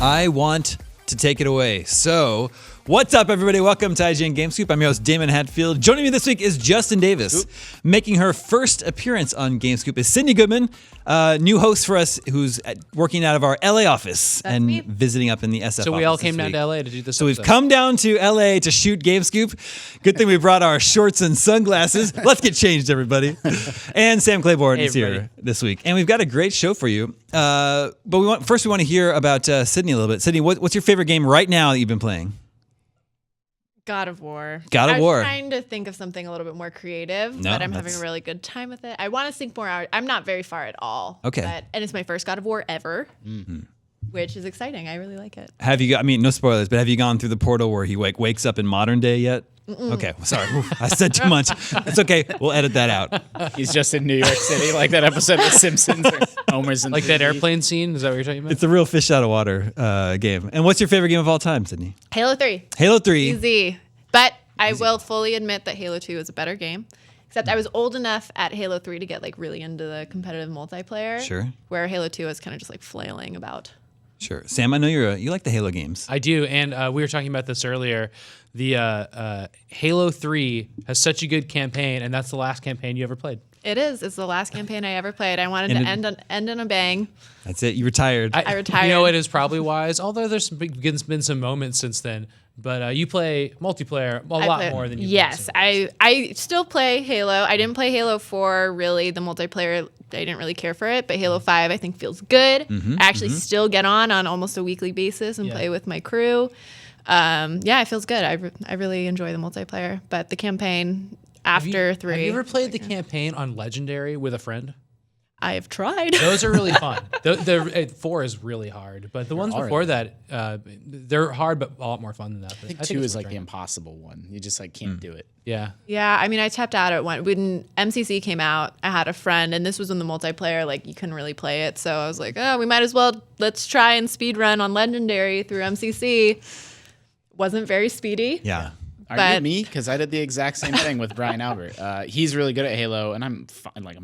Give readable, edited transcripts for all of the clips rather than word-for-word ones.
I want to take it away. So, what's up, everybody? Welcome to IGN Game Scoop. I'm your host, Damon Hatfield. Joining me this week is Justin Davis. Making her first appearance on Game Scoop is Sydney Goodman, new host for us who's working out of our LA office and visiting up in the SF office. So we all came down to LA to do this. So we've come down to LA to shoot Game Scoop. Good thing we brought our shorts and sunglasses. Let's get changed, everybody. And Sam Claiborne is here this week. And we've got a great show for you. But we want to hear about Sydney a little bit. Sydney, what's your favorite game right now that you've been playing? God of War. I was trying to think of something a little bit more creative, but I'm having a really good time with it. I want to sink more out. I'm not very far at all. Okay. And it's my first God of War ever, which is exciting. I really like it. Have you? No spoilers, but have you gone through the portal where he wakes up in modern day yet? Okay, sorry. I said too much. It's okay. We'll edit that out. He's just in New York City, like that episode of The Simpsons or Homer's in like that airplane scene. Is that what you're talking about? It's a real fish out of water game. And what's your favorite game of all time, Sydney? Halo 3. Halo 3. Easy. But I will fully admit that Halo 2 is a better game. Except I was old enough at Halo 3 to get like really into the competitive multiplayer. Sure. Where Halo 2 is kind of just like flailing about. Sure. Sam, I know you like the Halo games. I do, and we were talking about this earlier. The Halo 3 has such a good campaign, and that's the last campaign you ever played. It is. It's the last campaign I ever played. I wanted to end on a bang. That's it. You retired. I retired. You know, it is probably wise, although there's been some moments since then. But you play multiplayer a lot more than you. Yes, I still play Halo. I didn't play Halo 4, really. The multiplayer, I didn't really care for it. But Halo 5, I think, feels good. I actually still get on almost a weekly basis and play with my crew. It feels good. I really enjoy the multiplayer. But the campaign after 3. Have you ever played the campaign on Legendary with a friend? I have tried. Those are really fun. 4 is really hard, but the ones before that, they're hard but a lot more fun than that. I think 2 is like the impossible one. You just like can't do it. Yeah. Yeah, I mean, I tapped out at one. When MCC came out, I had a friend, and this was when the multiplayer, like, you couldn't really play it. So I was like, we might as well, let's try and speed run on Legendary through MCC. Wasn't very speedy. Yeah. Are you me? Because I did the exact same thing with Brian Albert. He's really good at Halo, and I'm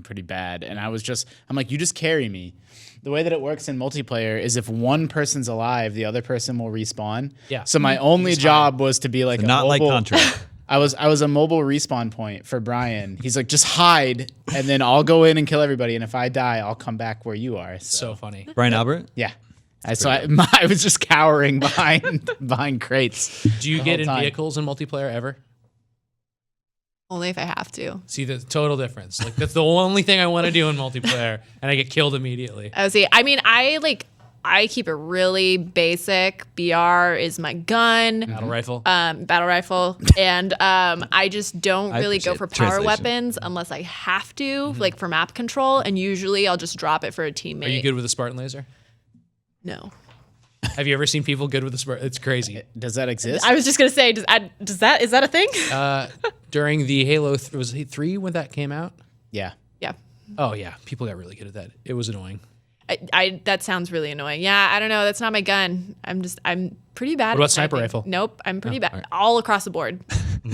pretty bad. And I'm like, you just carry me. The way that it works in multiplayer is if one person's alive, the other person will respawn. Yeah. So my only job was to be like like Contra. I was a mobile respawn point for Brian. He's like, just hide, and then I'll go in and kill everybody. And if I die, I'll come back where you are. So funny. Brian Albert? Yeah. I was just cowering behind crates. Do you get in vehicles in multiplayer ever? Only if I have to. See the total difference. Like that's the only thing I want to do in multiplayer, and I get killed immediately. Oh, see, I mean, I keep it really basic. BR is my gun. Battle rifle. And I just don't really go for power weapons unless I have to, like for map control. And usually I'll just drop it for a teammate. Are you good with a Spartan laser? No. Have you ever seen people good with a Spartan? It's crazy. Does that exist? I was just gonna say, is that a thing? During the Halo, was it 3 when that came out? Yeah. Yeah. Oh yeah, people got really good at that. It was annoying. That sounds really annoying. Yeah, I don't know. That's not my gun. I'm pretty bad. What about at sniping. sniper rifle? Nope, I'm pretty bad. Right. All across the board.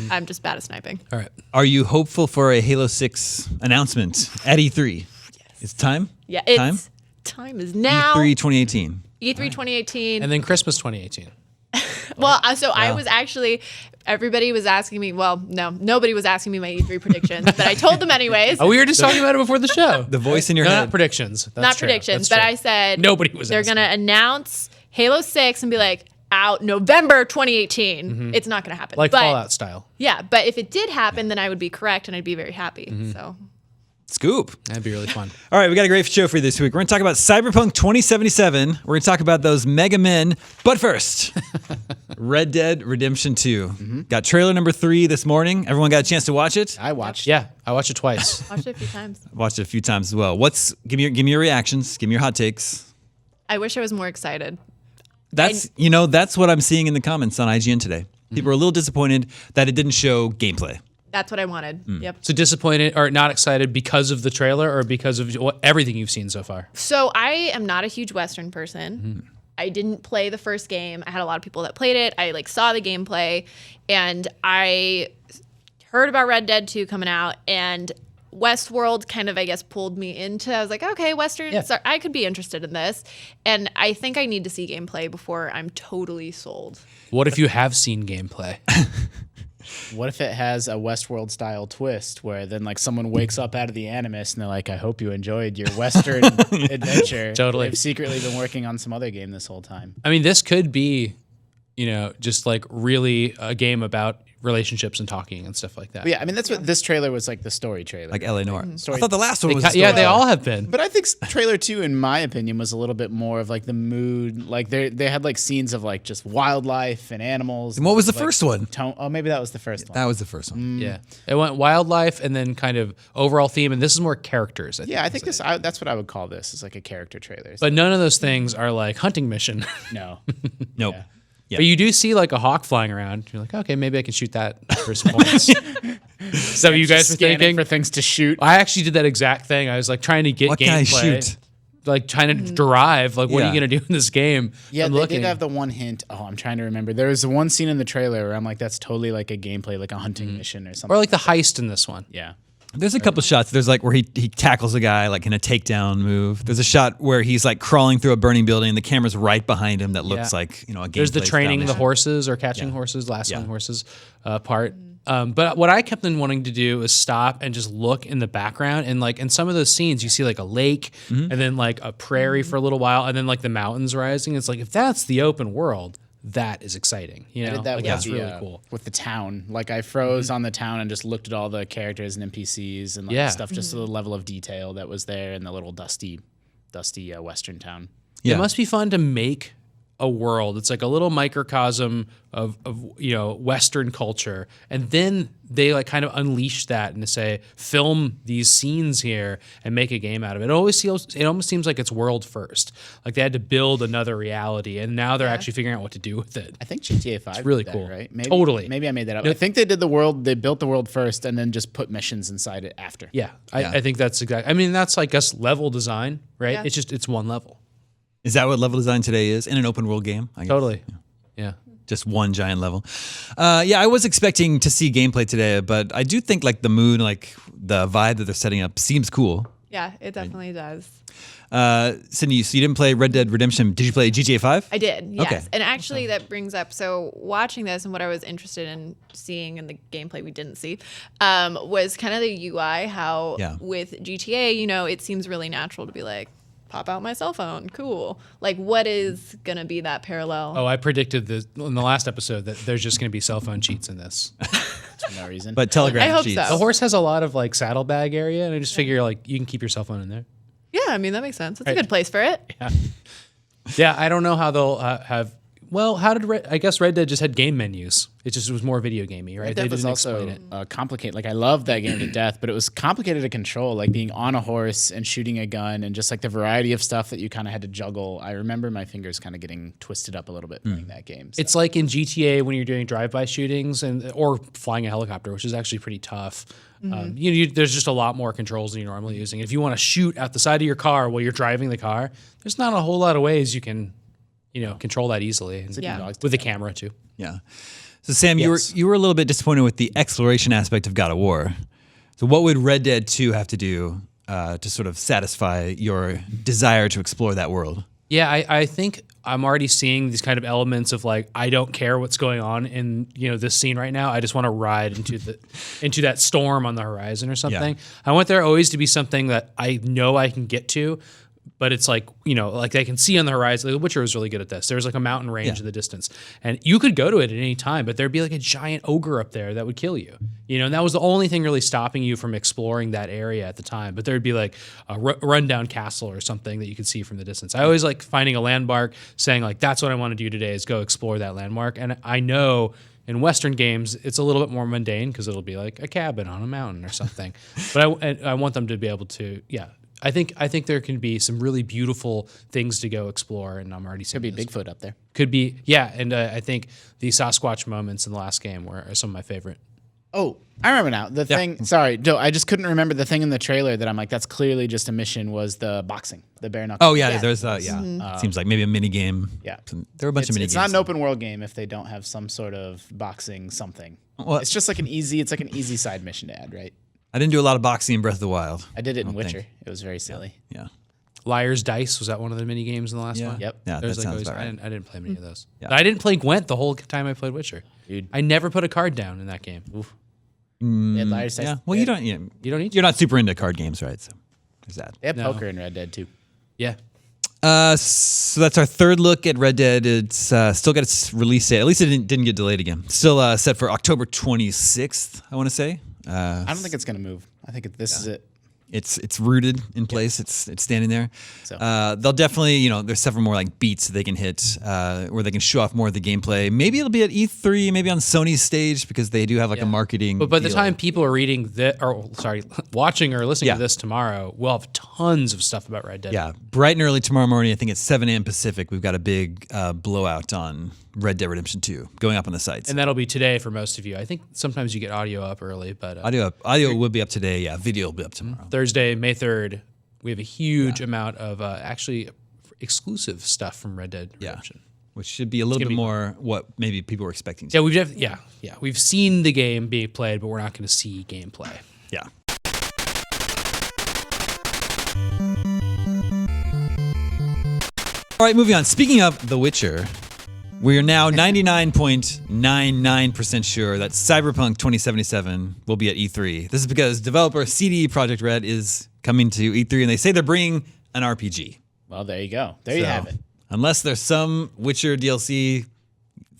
I'm just bad at sniping. All right. Are you hopeful for a Halo 6 announcement at E3? Yes. It's time? Yeah, time is now. E3 2018. E3 2018. And then Christmas 2018. Well, I was actually, everybody was asking me, well, no, nobody was asking me my E3 predictions, but I told them anyways. Oh, we were just talking about it before the show. The voice in your head. Not predictions. That's not true. predictions, That's but true. I said nobody was they're going to announce Halo 6 and be like, out November 2018. It's not going to happen. Like Fallout style. Yeah, but if it did happen, then I would be correct and I'd be very happy. So. Scoop. That'd be really fun. All right, we got a great show for you this week. We're going to talk about Cyberpunk 2077. We're going to talk about those mega men. But first, Red Dead Redemption 2. Got trailer number 3 this morning. Everyone got a chance to watch it? I watched. Yeah, I watched it twice. Watched it a few times. Watched it a few times as well. Give me your reactions. Give me your hot takes. I wish I was more excited. That's what I'm seeing in the comments on IGN today. People are a little disappointed that it didn't show gameplay. That's what I wanted. Yep. So disappointed or not excited because of the trailer or because of everything you've seen so far? So I am not a huge Western person. I didn't play the first game. I had a lot of people that played it. I saw the gameplay, and I heard about Red Dead 2 coming out, and Westworld kind of, I guess, pulled me into. I was like, okay, Western. Yeah. So I could be interested in this, and I think I need to see gameplay before I'm totally sold. What if you have seen gameplay? What if it has a Westworld style twist where then like someone wakes up out of the Animus and they're like, I hope you enjoyed your Western adventure. Totally. They've secretly been working on some other game this whole time. I mean, this could be, just like really a game about relationships and talking and stuff like that. But yeah, I mean, that's what this trailer was like, the story trailer. Like L.A. Noire. Story- I thought the last one was. Yeah, they all have been. But I think trailer 2, in my opinion, was a little bit more of like the mood. Like they had like scenes of like just wildlife and animals. And what was the like, first one? Oh, maybe that was the first one. That was the first one. Yeah, it went wildlife and then kind of overall theme, and this is more characters. Yeah, I think that's what I would call this. It's like a character trailer. But none of those things are like hunting mission. no. Nope. Yeah. Yeah. But you do see like a hawk flying around. You're like, okay, maybe I can shoot that for some points. So you guys were Scanning thinking? for things to shoot. I actually did that exact thing. I was like trying to get What can I gameplay, shoot? like trying to derive like what are Yeah. you gonna do in this game? Yeah, I'm they looking. did have the one hint. Oh, I'm trying to remember. There was the one scene in the trailer where I'm like, that's totally like a gameplay, like a hunting mission or something. or like the heist in this one. Yeah. There's a couple shots. There's like where he tackles a guy like in a takedown move. There's a shot where he's like crawling through a burning building. The camera's right behind him. That looks Yeah. like a game. There's the place training down the there. horses or catching horses, lassoing Yeah. horses part. But what I kept on wanting to do is stop and just look in the background and like in some of those scenes you see like a lake and then like a prairie for a little while and then like the mountains rising. It's like if that's the open world, that is exciting. You know, I did that like, with that's the, really cool. with the town. Like I froze on the town and just looked at all the characters and NPCs and like Yeah. stuff, just to the level of detail that was there in the little dusty western town. Yeah. It must be fun to make a world. It's like a little microcosm of Western culture, and then they like kind of unleash that and to say film these scenes here and make a game out of it. It almost seems like it's world first. Like they had to build another reality, and now they're actually figuring out what to do with it. I think GTA 5 really did that, cool. right? Maybe, Totally. Maybe I made that up. I think they did the world. They built the world first and then just put missions inside it after. Yeah, I think that's exactly. I mean, that's I guess level design, right? Yeah. It's one level. Is that what level design today is in an open world game? I guess. Totally. Yeah. Just one giant level. I was expecting to see gameplay today, but I do think like the mood, like the vibe that they're setting up seems cool. Yeah, it definitely does. Sydney, so you didn't play Red Dead Redemption. Did you play GTA 5? I did, yes. Okay. And actually, that brings up, so watching this and what I was interested in seeing in the gameplay we didn't see was kind of the UI, how Yeah. with GTA, it seems really natural to be like, pop out my cell phone, cool. Like, what is going to be that parallel? Oh, I predicted in the last episode that there's just going to be cell phone cheats in this. For no reason. But Telegram I hope sheets. so. The horse has a lot of like saddlebag area, and I just figure like you can keep your cell phone in there. Yeah, I mean, that makes sense. It's Right. a good place for it. Yeah, I don't know how they'll have. Well, how did I guess Red Dead just had game menus? It was more video gamey, right? That was also complicated. Like I love that game to death, but it was complicated to control. Like being on a horse and shooting a gun, and just like the variety of stuff that you kind of had to juggle. I remember my fingers kind of getting twisted up a little bit playing that game. So. It's like in GTA when you're doing drive-by shootings or flying a helicopter, which is actually pretty tough. There's just a lot more controls than you're normally using. If you want to shoot out the side of your car while you're driving the car, there's not a whole lot of ways you can, control that easily. And, Yeah. with the camera too. Yeah. So Sam, Yes. you were a little bit disappointed with the exploration aspect of God of War. So what would Red Dead 2 have to do to sort of satisfy your desire to explore that world? Yeah, I think I'm already seeing these kind of elements of like I don't care what's going on in this scene right now. I just want to ride into that storm on the horizon or something. I want there always to be something that I know I can get to, but it's like like I can see on the horizon. The Witcher was really good at this. There's like a mountain range in the distance, and you could go to it at any time, but there'd be like a giant ogre up there that would kill you. And that was the only thing really stopping you from exploring that area at the time. But there'd be like a rundown castle or something that you could see from the distance. I always like finding a landmark, saying like that's what I want to do today is go explore that landmark. And I know in Western games it's a little bit more mundane because it'll be like a cabin on a mountain or something. But I want them to be able to I think there can be some really beautiful things to go explore, and I'm already seeing Could be those. Bigfoot up there. Could be, yeah, and I think the Sasquatch moments in the last game are some of my favorite. Oh, I remember now. The thing, sorry, Joe, I just couldn't remember the thing in the trailer that I'm like, that's clearly just a mission, was the boxing, the bare knuckle. Oh yeah, there's seems like maybe a mini game. Yeah. There are a bunch of mini It's games. not an open world game if they don't have some sort of boxing something. Well, It's just like an easy side mission to add, right? I didn't do a lot of boxing in Breath of the Wild. I did it in don't Witcher. think. It was very silly. Yeah. Liar's Dice, was that one of the mini games in the last Yeah. one? Yep. Yeah, that There's like sounds always, about right. I didn't play many of those. Yeah. I didn't play Gwent the whole time I played Witcher. Dude. I never put a card down in that game. Oof. They had Liar's Dice. Yeah. Well, you don't. You don't need to. You're not super into card games, right? So there's that. They have No. poker in Red Dead too. Yeah. So that's our third look at Red Dead. It's still got its release date. At least it didn't get delayed again. Still set for October 26th, I want to say. I don't think it's gonna move. I think this is it. It's rooted in place. It's standing there. So. They'll definitely, there's several more like beats that they can hit where they can show off more of the gameplay. Maybe it'll be at E3, maybe on Sony's stage because they do have like a marketing. But by the deal. time people are watching or listening Yeah. to this tomorrow, we'll have tons of stuff about Red Dead. Yeah, bright and early tomorrow morning, I think it's 7 a.m. Pacific, we've got a big blowout on Red Dead Redemption 2 going up on the sites. And that'll be today for most of you. I think sometimes you get audio up early, but Audio will be up today. Yeah, video will be up tomorrow. Thursday, May 3rd, we have a huge amount of actually exclusive stuff from Red Dead Redemption. Which should be a little bit be more what maybe people were expecting. Yeah, we've seen the game being played, but we're not going to see gameplay. Yeah. All right, moving on. Speaking of The Witcher, we are now 99.99% sure that Cyberpunk 2077 will be at E3. This is because developer CD Projekt Red is coming to E3, and they say they're bringing an RPG. Well, there you go. There you So, have it. Unless there's some Witcher DLC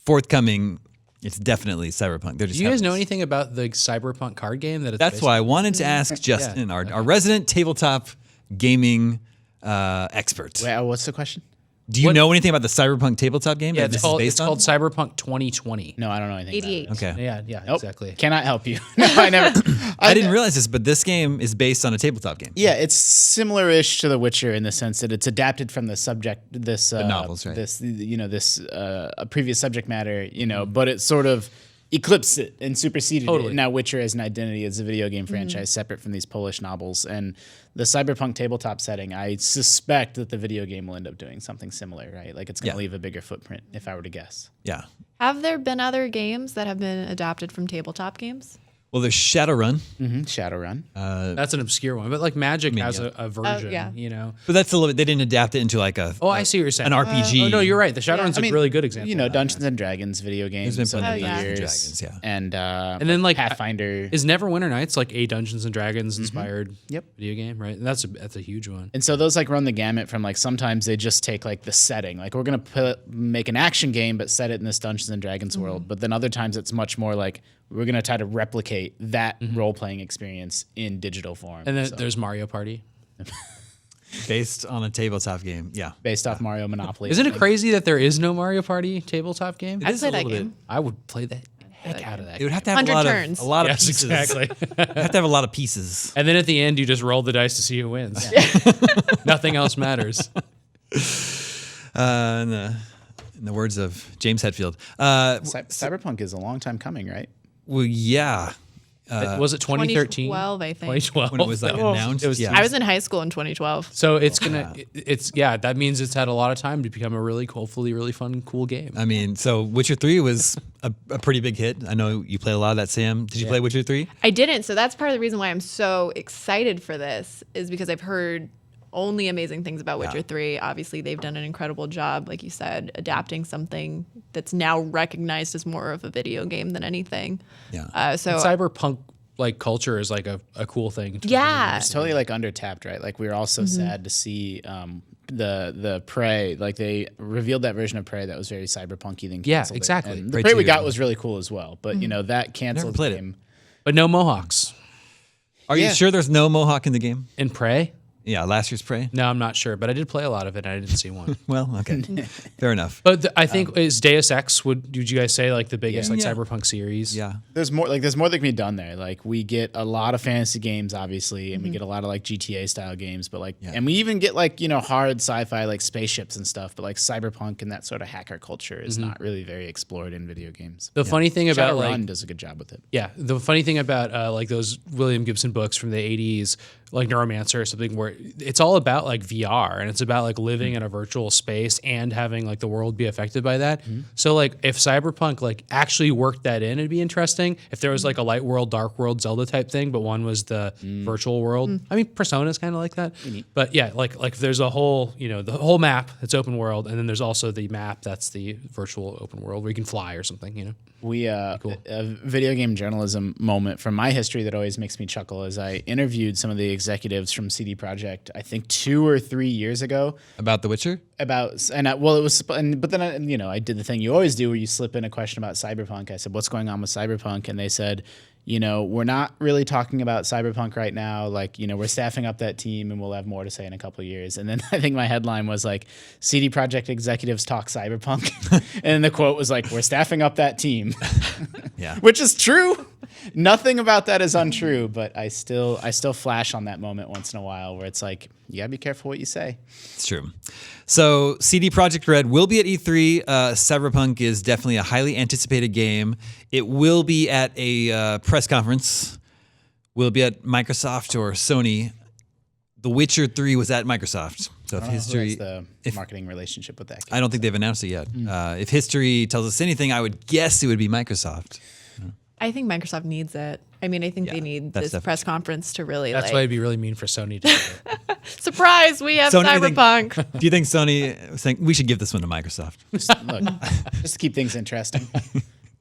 forthcoming, it's definitely Cyberpunk. They're just Do you guys having know this. anything about the Cyberpunk card game that it's That's based why I on? wanted to ask Justin, our resident tabletop gaming expert. Wait, what's the question? Do you know anything about the Cyberpunk tabletop game Yeah, that it's this called is based on? Cyberpunk 2020. No, I don't know anything. 88. About it. Okay. Yeah, Nope. exactly. Cannot help you. No, I never. I didn't realize this, but this game is based on a tabletop game. Yeah, it's similar-ish to The Witcher in the sense that it's adapted from the subject, this novels, right? This a previous subject matter, but it sort of eclipsed it and superseded Totally. it. Now Witcher as an identity as a video game Mm-hmm. franchise separate from these Polish novels and the Cyberpunk tabletop setting. I suspect that the video game will end up doing something similar, right? Like it's going to Yeah. leave a bigger footprint, if I were to guess. Yeah. Have there been other games that have been adapted from tabletop games? Well, there's Shadowrun, Shadowrun. That's an obscure one, but like Magic has a version, yeah. but that's a little bit. They didn't adapt it into like a. Oh, I see what you're saying. An RPG. Oh no, you're right. The Shadowrun's I mean, a really good example. of that. Dungeons and Dragons video games. There's been over plenty the of Dungeons and years, Dragons, yeah. And then, like, Pathfinder. Is Neverwinter Nights like a Dungeons and Dragons inspired Yep. video game, right? And that's a huge one. And so those like run the gamut from like sometimes they just take like the setting, like we're gonna make an action game but set it in this Dungeons and Dragons world. But then other times it's much more like we're gonna try to replicate that role playing experience in digital form. And then So, there's Mario Party. based on a tabletop game. Yeah. based off Mario Monopoly. Isn't I it think. crazy that there is no Mario Party tabletop game? I'd play that game. I would play the heck out of that. It would have to have 100 a lot turns. of a lot of Yes, pieces. exactly. It'd have to have a lot of pieces. And then at the end, you just roll the dice to see who wins. Nothing else matters. In the words of James Hetfield. Cyberpunk is a long time coming, right? Well, yeah. Was it 2013? 2012, I think. 2012. When it was like announced. It was- yeah. I was in high school in 2012. So it's gonna, that means it's had a lot of time to become a really, hopefully, really fun, cool game. I mean, so Witcher 3 was a pretty big hit. I know you play a lot of that, Sam. Did you play Witcher 3? I didn't, so that's part of the reason why I'm so excited for this is because I've heard only amazing things about Witcher 3. Obviously, they've done an incredible job, like you said, adapting something that's now recognized as more of a video game than anything. Yeah. So Cyberpunk like culture is like a cool thing. yeah, It's totally like undertapped, right? Like we were also sad to see the Prey, like they revealed that version of Prey that was very cyberpunky. Then Yeah, canceled it. exactly. And the Prey Prey we 2. got was really cool as well, but that canceled played the it. game. But no Mohawks Are you Yeah. sure there's no Mohawk in the game? in Prey. Yeah, last year's Prey. No, I'm not sure, but I did play a lot of it. And I didn't see one. Well, okay. Fair enough. But I think is Deus Ex. Would you guys say like the biggest like Yeah. Cyberpunk series? Yeah. There's more that can be done there. Like we get a lot of fantasy games, obviously, and we get a lot of like GTA style games, but like, and we even get like hard sci-fi like spaceships and stuff. But like cyberpunk and that sort of hacker culture is not really very explored in video games. The funny thing about Shadowrun like does a good job with it. the funny thing about like those William Gibson books from the 80s, like Neuromancer or something, where where it's all about like VR and it's about like living in a virtual space and having like the world be affected by that. So like if Cyberpunk like actually worked that in, it'd be interesting. If there was like a light world, dark world Zelda type thing, but one was the virtual world. I mean, Persona's kind of like that. But yeah, like if there's a whole, the whole map that's open world, and then there's also the map that's the virtual open world where you can fly or something, We a video game journalism moment from my history that always makes me chuckle is I interviewed some of the executives from CD Projekt I think 2 or 3 years ago About The Witcher? but then I did the thing you always do where you slip in a question about Cyberpunk. I said, what's going on with Cyberpunk? And they said, we're not really talking about Cyberpunk right now. Like, we're staffing up that team and we'll have more to say in a couple of years. And then I think my headline was like, CD Projekt executives talk Cyberpunk. And then the quote was like, we're staffing up that team. Yeah. Which is true. Nothing about that is untrue, but I still flash on that moment once in a while where it's like, you gotta be careful what you say. It's true. So CD Projekt Red will be at E3. Cyberpunk is definitely a highly anticipated game. It will be at a press conference. Will it be at Microsoft or Sony? The Witcher 3 was at Microsoft. So if history, the marketing relationship with that game. I don't think they've announced it yet. If history tells us anything, I would guess it would be Microsoft. I think Microsoft needs it. I mean, I think they need this press conference to really That's why it'd be really mean for Sony to do it. surprise, we have Cyberpunk. Do you think Sony was saying we should give this one to Microsoft? Just to keep things interesting.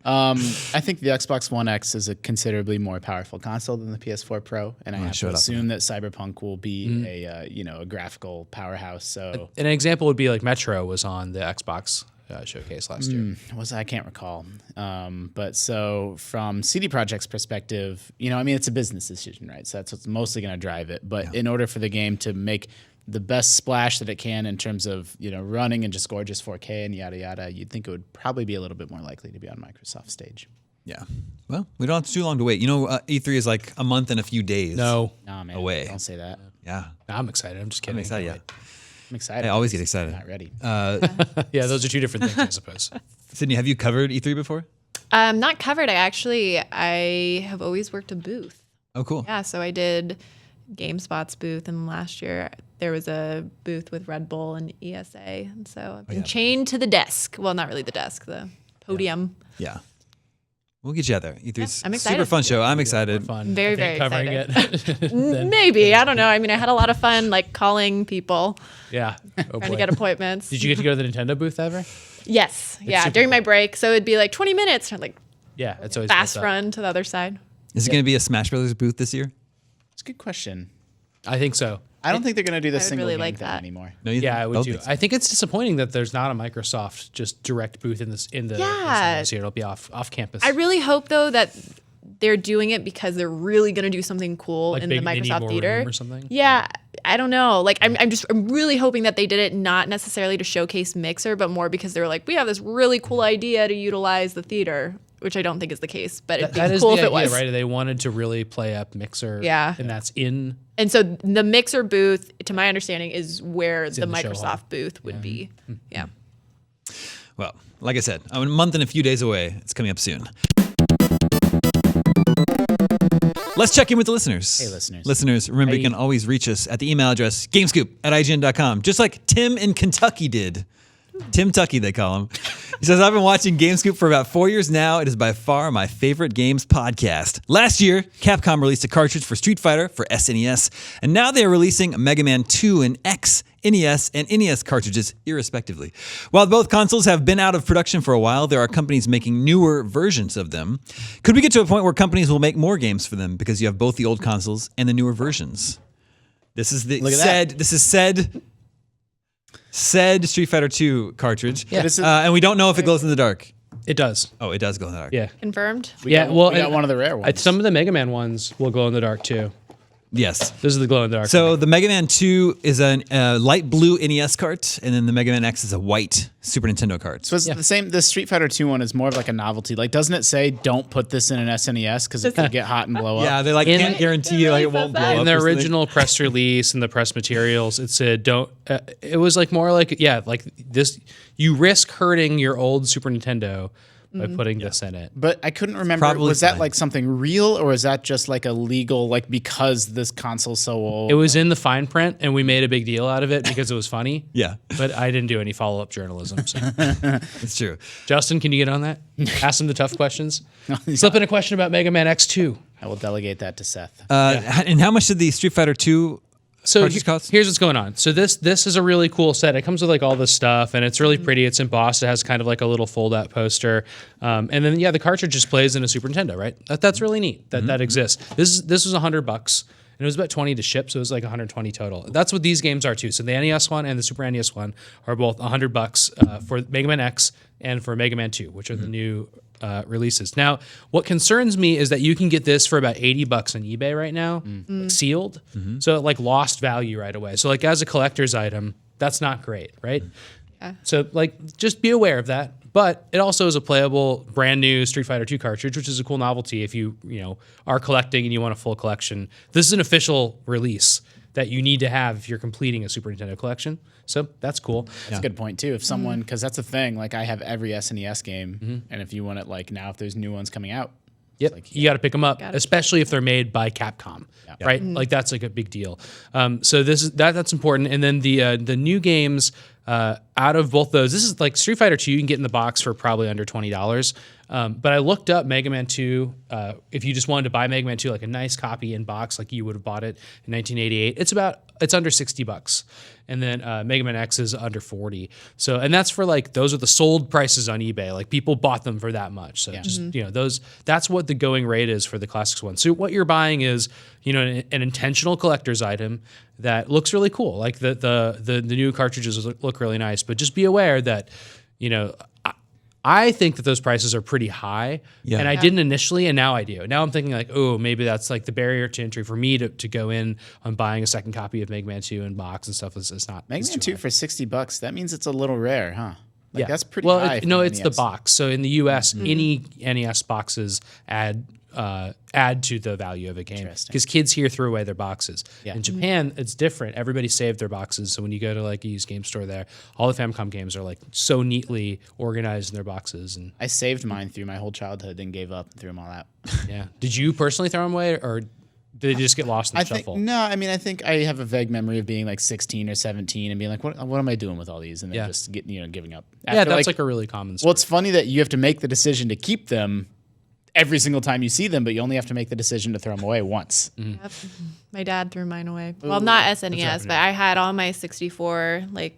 I think the Xbox One X is a considerably more powerful console than the PS4 Pro, and I have to assume that Cyberpunk will be a graphical powerhouse. So An example would be like Metro was on the Xbox showcase last year. I can't recall. But so from CD Projekt's perspective, it's a business decision, right? So that's what's mostly going to drive it. But in order for the game to make the best splash that it can in terms of running and just gorgeous 4K and yada yada, you'd think it would probably be a little bit more likely to be on Microsoft stage. Yeah. Well, we don't have too long to wait. E3 is like a month and a few days. No, man, away. Don't say that. Yeah. I'm excited. I'm just kidding. I'm excited. Yeah. I'm excited. I always get excited. Not ready. Yeah, those are two different things, I suppose. Sydney, have you covered E3 before? Not covered. I have always worked a booth. Oh, cool. Yeah, so I did GameSpot's booth, and last year there was a booth with Red Bull and ESA, and so I've been chained to the desk. Well, not really the desk, the podium. Yeah. We'll get you out there. E3's I'm excited. super fun show. I'm excited. Fun. Very, I think very covering excited. it. Maybe. I don't know. I mean, I had a lot of fun like calling people, Yeah. Oh, trying to get appointments. Did you get to go to the Nintendo booth ever? Yes. Yeah. super During my break. So it'd be like 20 minutes, like Yeah, it's always fast built up. run to the other side. Is it going to be a Smash Brothers booth this year? It's a good question. I think so. I don't think they're going to do this I would single really game like thing that. anymore. No, you Yeah, I would don't too. think so. I think it's disappointing that there's not a Microsoft just direct booth in the Yeah. this year. It'll be off campus. I really hope though that they're doing it because they're really going to do something cool Like in big- the they need Microsoft more theater room or something? Yeah, I don't know. Like I'm really hoping that they did it not necessarily to showcase Mixer, but more because they were like, we have this really cool idea to utilize the theater, which I don't think is the case. But it'd be that is cool the if it idea, was. right? They wanted to really play up Mixer. Yeah. And that's in. And so the Mixer booth, to my understanding, is where the in the show hall. Microsoft booth would be. Yeah. Well, like I said, I'm a month and a few days away. It's coming up soon. Let's check in with the listeners. Hey, listeners. Listeners, remember you Hey. can always reach us at the email address gamescoop@ign.com, just like Tim in Kentucky did. Tim Tucky, they call him. He says, I've been watching GameScoop for about 4 years now. It is by far my favorite games podcast. Last year, Capcom released a cartridge for Street Fighter for SNES, and now they are releasing Mega Man 2 and X, NES, and NES cartridges, irrespectively. While both consoles have been out of production for a while, there are companies making newer versions of them. Could we get to a point where companies will make more games for them because you have both the old consoles and the newer versions? This is the Look at that. This is said Street Fighter 2 cartridge. Yeah. And we don't know if it glows in the dark. It does. Oh, it does glow in the dark. Yeah. Confirmed? We Yeah, got, well, we got and one of the rare ones. Some of the Mega Man ones will glow in the dark too. Yes. This is the glow in the dark. So the Mega Man 2 is a light blue NES cart, and then the Mega Man X is a white Super Nintendo cart. So it's the same. The Street Fighter 2 one is more of like a novelty. Like, doesn't it say don't put this in an SNES because it could get hot and blow up? Yeah, they like In- can't guarantee you like it really won't says blow that. up. in the or something. original press release and the press materials, it said don't. It was like more like like this. You risk hurting your old Super Nintendo by putting this in it. But I couldn't remember. probably Was that fine. like something real, or is that just like a legal, like because this console's so old? It was in the fine print, and we made a big deal out of it because it was funny. Yeah, But I didn't do any follow-up journalism. So. it's true. Justin, can you get on that? Ask him the tough questions. Slip in a question about Mega Man X2. I will delegate that to Seth. And how much did the Street Fighter 2 So cartridge cost? here's what's going on. So this is a really cool set. It comes with like all this stuff, and it's really pretty. It's embossed. It has kind of like a little fold-out poster, and then the cartridge just plays in a Super Nintendo, right? That's really neat. That exists. This was $100, and it was about 20 to ship, so it was like 120 total. That's what these games are too. So the NES one and the Super NES one are both $100 for Mega Man X and for Mega Man 2, which are the new releases. Now, what concerns me is that you can get this for about $80 on eBay right now, like sealed. So it like lost value right away. So like as a collector's item, that's not great, right? So like just be aware of that. But it also is a playable brand new Street Fighter 2 cartridge, which is a cool novelty if you are collecting and you want a full collection. This is an official release that you need to have if you're completing a Super Nintendo collection. So that's cool. That's a good point too. If someone, because that's the thing, like I have every SNES game, and if you want it, like now if there's new ones coming out, Yep, like, you got to pick them up, Got it. especially if they're made by Capcom, right? Like that's like a big deal. So that's important. And then the new games out of both those, this is like Street Fighter 2. You can get in the box for probably under $20. But I looked up Mega Man 2. If you just wanted to buy Mega Man 2, like a nice copy in box, like you would have bought it in 1988, it's under $60. And then Mega Man X is under 40. So, and that's for like, those are the sold prices on eBay. Like people bought them for that much. So just, that's what the going rate is for the Classics one. So what you're buying is, an intentional collector's item that looks really cool. Like the new cartridges look really nice, but just be aware that, I think that those prices are pretty high, and I didn't initially, and now I do. Now I'm thinking like, oh, maybe that's like the barrier to entry for me to go in on buying a second copy of Mega Man 2 in box and stuff. It's not Mega Man 2 for $60. That means it's a little rare, huh? Like yeah, that's pretty well, high. no, for it's the NES. box. So in the U.S., any NES boxes add to the value of a game Interesting. because kids here throw away their boxes. Yeah. In Japan, it's different. Everybody saved their boxes. So when you go to like a used game store there, all the Famicom games are like so neatly organized in their boxes. And I saved mine through my whole childhood and gave up and threw them all out. yeah, did you personally throw them away or did they just get lost in the shuffle? I think I have a vague memory of being like 16 or 17 and being like, what am I doing with all these? And then Yeah. just giving up. Yeah, After, that's like a really common story. well, it's funny that you have to make the decision to keep them every single time you see them, but you only have to make the decision to throw them away once. Yep. My dad threw mine away. Well, not SNES, but I had all my 64, like,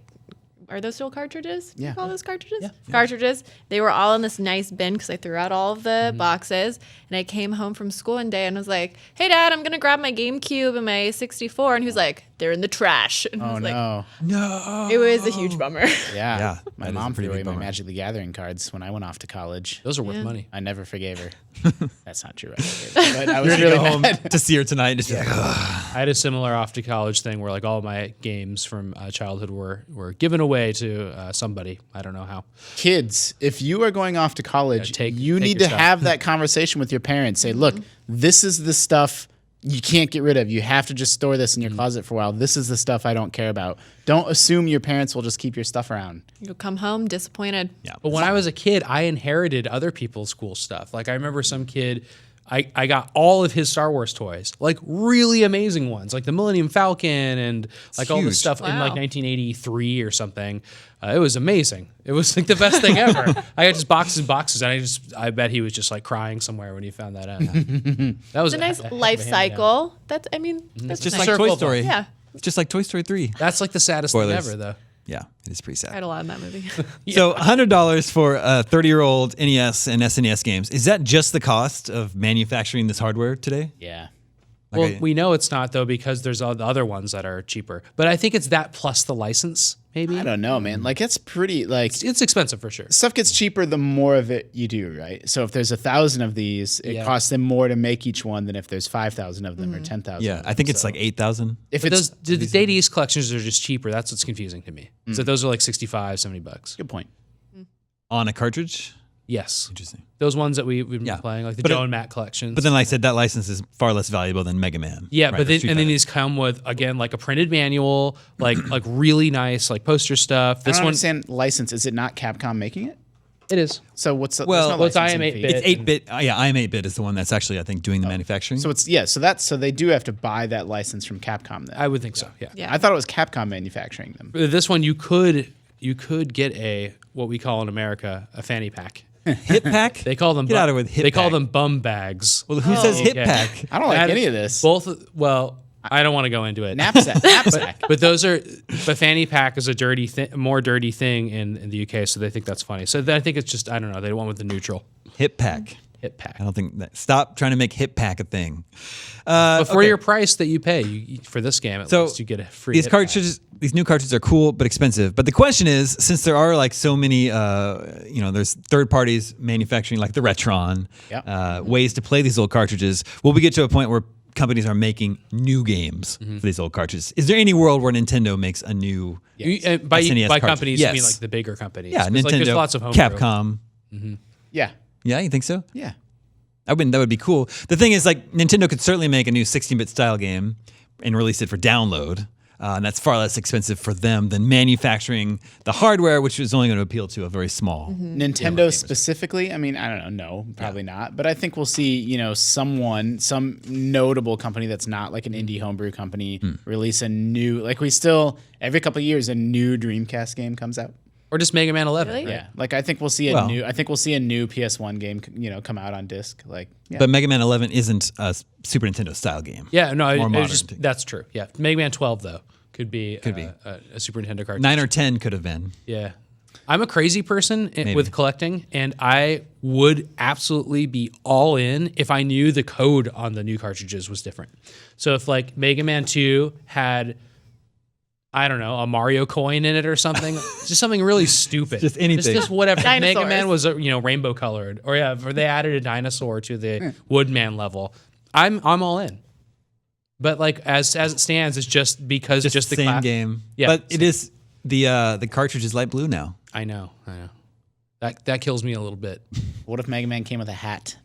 are those still cartridges? Yeah. You call those cartridges? Cartridges. They were all in this nice bin because I threw out all of the boxes. And I came home from school one day and was like, hey, Dad, I'm going to grab my GameCube and my 64. And he was like, they're in the trash. And I Oh, was like, no. No. it was a huge bummer. Yeah. Yeah, My that is a mom pretty threw away big my bummer. Magic the Gathering cards when I went off to college. Those are worth money. I never forgave her. That's not true. Right? But I was You're really gonna go home mad. to see her tonight and just be like, "Ugh." I had a similar off to college thing where like all my games from childhood were given away to somebody. I don't know how. Kids, if you are going off to college, you take need your to stuff. have that conversation with your parents. Say, look, this is the stuff you can't get rid of. You have to just store this in your closet for a while. This is the stuff I don't care about. Don't assume your parents will just keep your stuff around. You'll come home disappointed. Yeah. But when I was a kid, I inherited other people's cool stuff. Like I remember some kid, I got all of his Star Wars toys, like really amazing ones, like the Millennium Falcon and like all this huge. stuff in like Wow. 1983 or something. It was amazing. It was like the best thing ever. I got just boxes and boxes, and I bet he was just like crying somewhere when he found that out. That was It's a nice heck of a life hand-me-down. cycle. That's, I mean, that's Just nice. like Circle Toy of Story. Yeah. It's just like Toy Story 3. That's like the saddest Spoilers. thing ever, though. Yeah, it is pretty I sad. had a lot in that movie. So $100 for 30-year-old NES and SNES games. Is that just the cost of manufacturing this hardware today? Yeah. Well, Okay. we know it's not though because there's all the other ones that are cheaper. But I think it's that plus the license, maybe. I don't know, man. Like it's pretty like It's expensive for sure. stuff gets cheaper the more of it you do, right? So if there's 1,000 of these, it Yeah. costs them more to make each one than if there's 5,000 of them or 10,000. Yeah, I think it's like 8,000. If But it's those the Day East collections are just cheaper. That's what's confusing to me. So those are like $65, $70. good point. On a cartridge? Yes, Interesting. those ones that we've been Yeah. playing, like the But Joe it- and Matt collections. But then, like I said, that license is far less valuable than Mega Man. yeah, right, but or then Street and then Fighter. these come with again like a printed manual, like really nice like poster stuff. I This don't one, understand license. Is it not Capcom making it? It is. So what's the, Well, there's no it's licensing IM8 fee. bit. It's 8-bit. Yeah, IM8-bit is the one that's actually, I think, doing the manufacturing. So it's so they do have to buy that license from Capcom then. I would think so. Yeah. Yeah. I thought it was Capcom manufacturing them. This one you could get a what we call in America a fanny pack. Hip pack? They call them Get out of with hip They call pack. them bum bags. Well, who says hip Yeah. pack? I don't like That- any of this. Well, I don't want to go into it. Knapsack. But but fanny pack is a more dirty thing in the UK, so they think that's funny. So I think it's just, I don't know, they went with the neutral Hip pack. hip pack. I don't think that. Stop trying to make hip pack a thing. But for okay. your price that you pay for this game, at So least you get a free these hip pack. cartridges, these new cartridges are cool but expensive. But the question is, since there are like so many, there's third parties manufacturing like the Retron, ways to play these old cartridges. Will we get to a point where companies are making new games for these old cartridges? Is there any world where Nintendo makes a new? By SNES cartridge? companies, you mean Yes. like the bigger companies? Yeah, 'Cause, Nintendo, like, there's lots of homebrew. Capcom. Yeah. Yeah, you think so? Yeah. That would be cool. The thing is, like, Nintendo could certainly make a new 16-bit style game and release it for download, and that's far less expensive for them than manufacturing the hardware, which is only going to appeal to a very small. Nintendo specifically, I mean, I don't know, no, probably not. But I think we'll see, some notable company that's not like an indie homebrew company release a new, like every couple of years, a new Dreamcast game comes out. Or just Mega Man 11. Really? right? Yeah, like I think we'll see a new PS1 game, come out on disc. Like, yeah. But Mega Man 11 isn't a Super Nintendo style game. Yeah, no, More it modern. was just, that's true. Yeah, Mega Man 12 though could be a Super Nintendo cartridge. 9 or 10 could have been. Yeah. I'm a crazy person with collecting, and I would absolutely be all in if I knew the code on the new cartridges was different. So if like Mega Man 2 had, I don't know, a Mario coin in it or something, just something really stupid. Just anything. Just whatever. If Mega Dinosaurs. Man was rainbow colored, or they added a dinosaur to the Woodman level. I'm all in. But like as it stands, it's just because Just the same game. Yeah, But it is the cartridge is light blue now. I know. That kills me a little bit. What if Mega Man came with a hat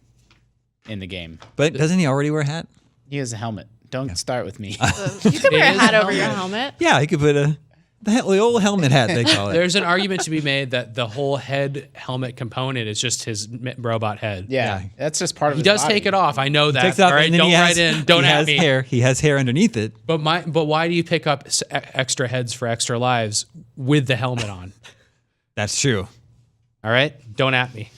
in the game? But doesn't he already wear a hat? He has a helmet. Don't start with me. You could wear a is hat a over your helmet. helmet. Yeah, he could put the old helmet hat, they call it. There's an argument to be made that the whole head helmet component is just his robot head. Yeah, that's just part of He his does body. take it off. I know that. Takes it off, All right, and then don't he write has, in. Don't he at has me. hair. He has hair underneath it. But why do you pick up extra heads for extra lives with the helmet on? That's true. All right, don't at me.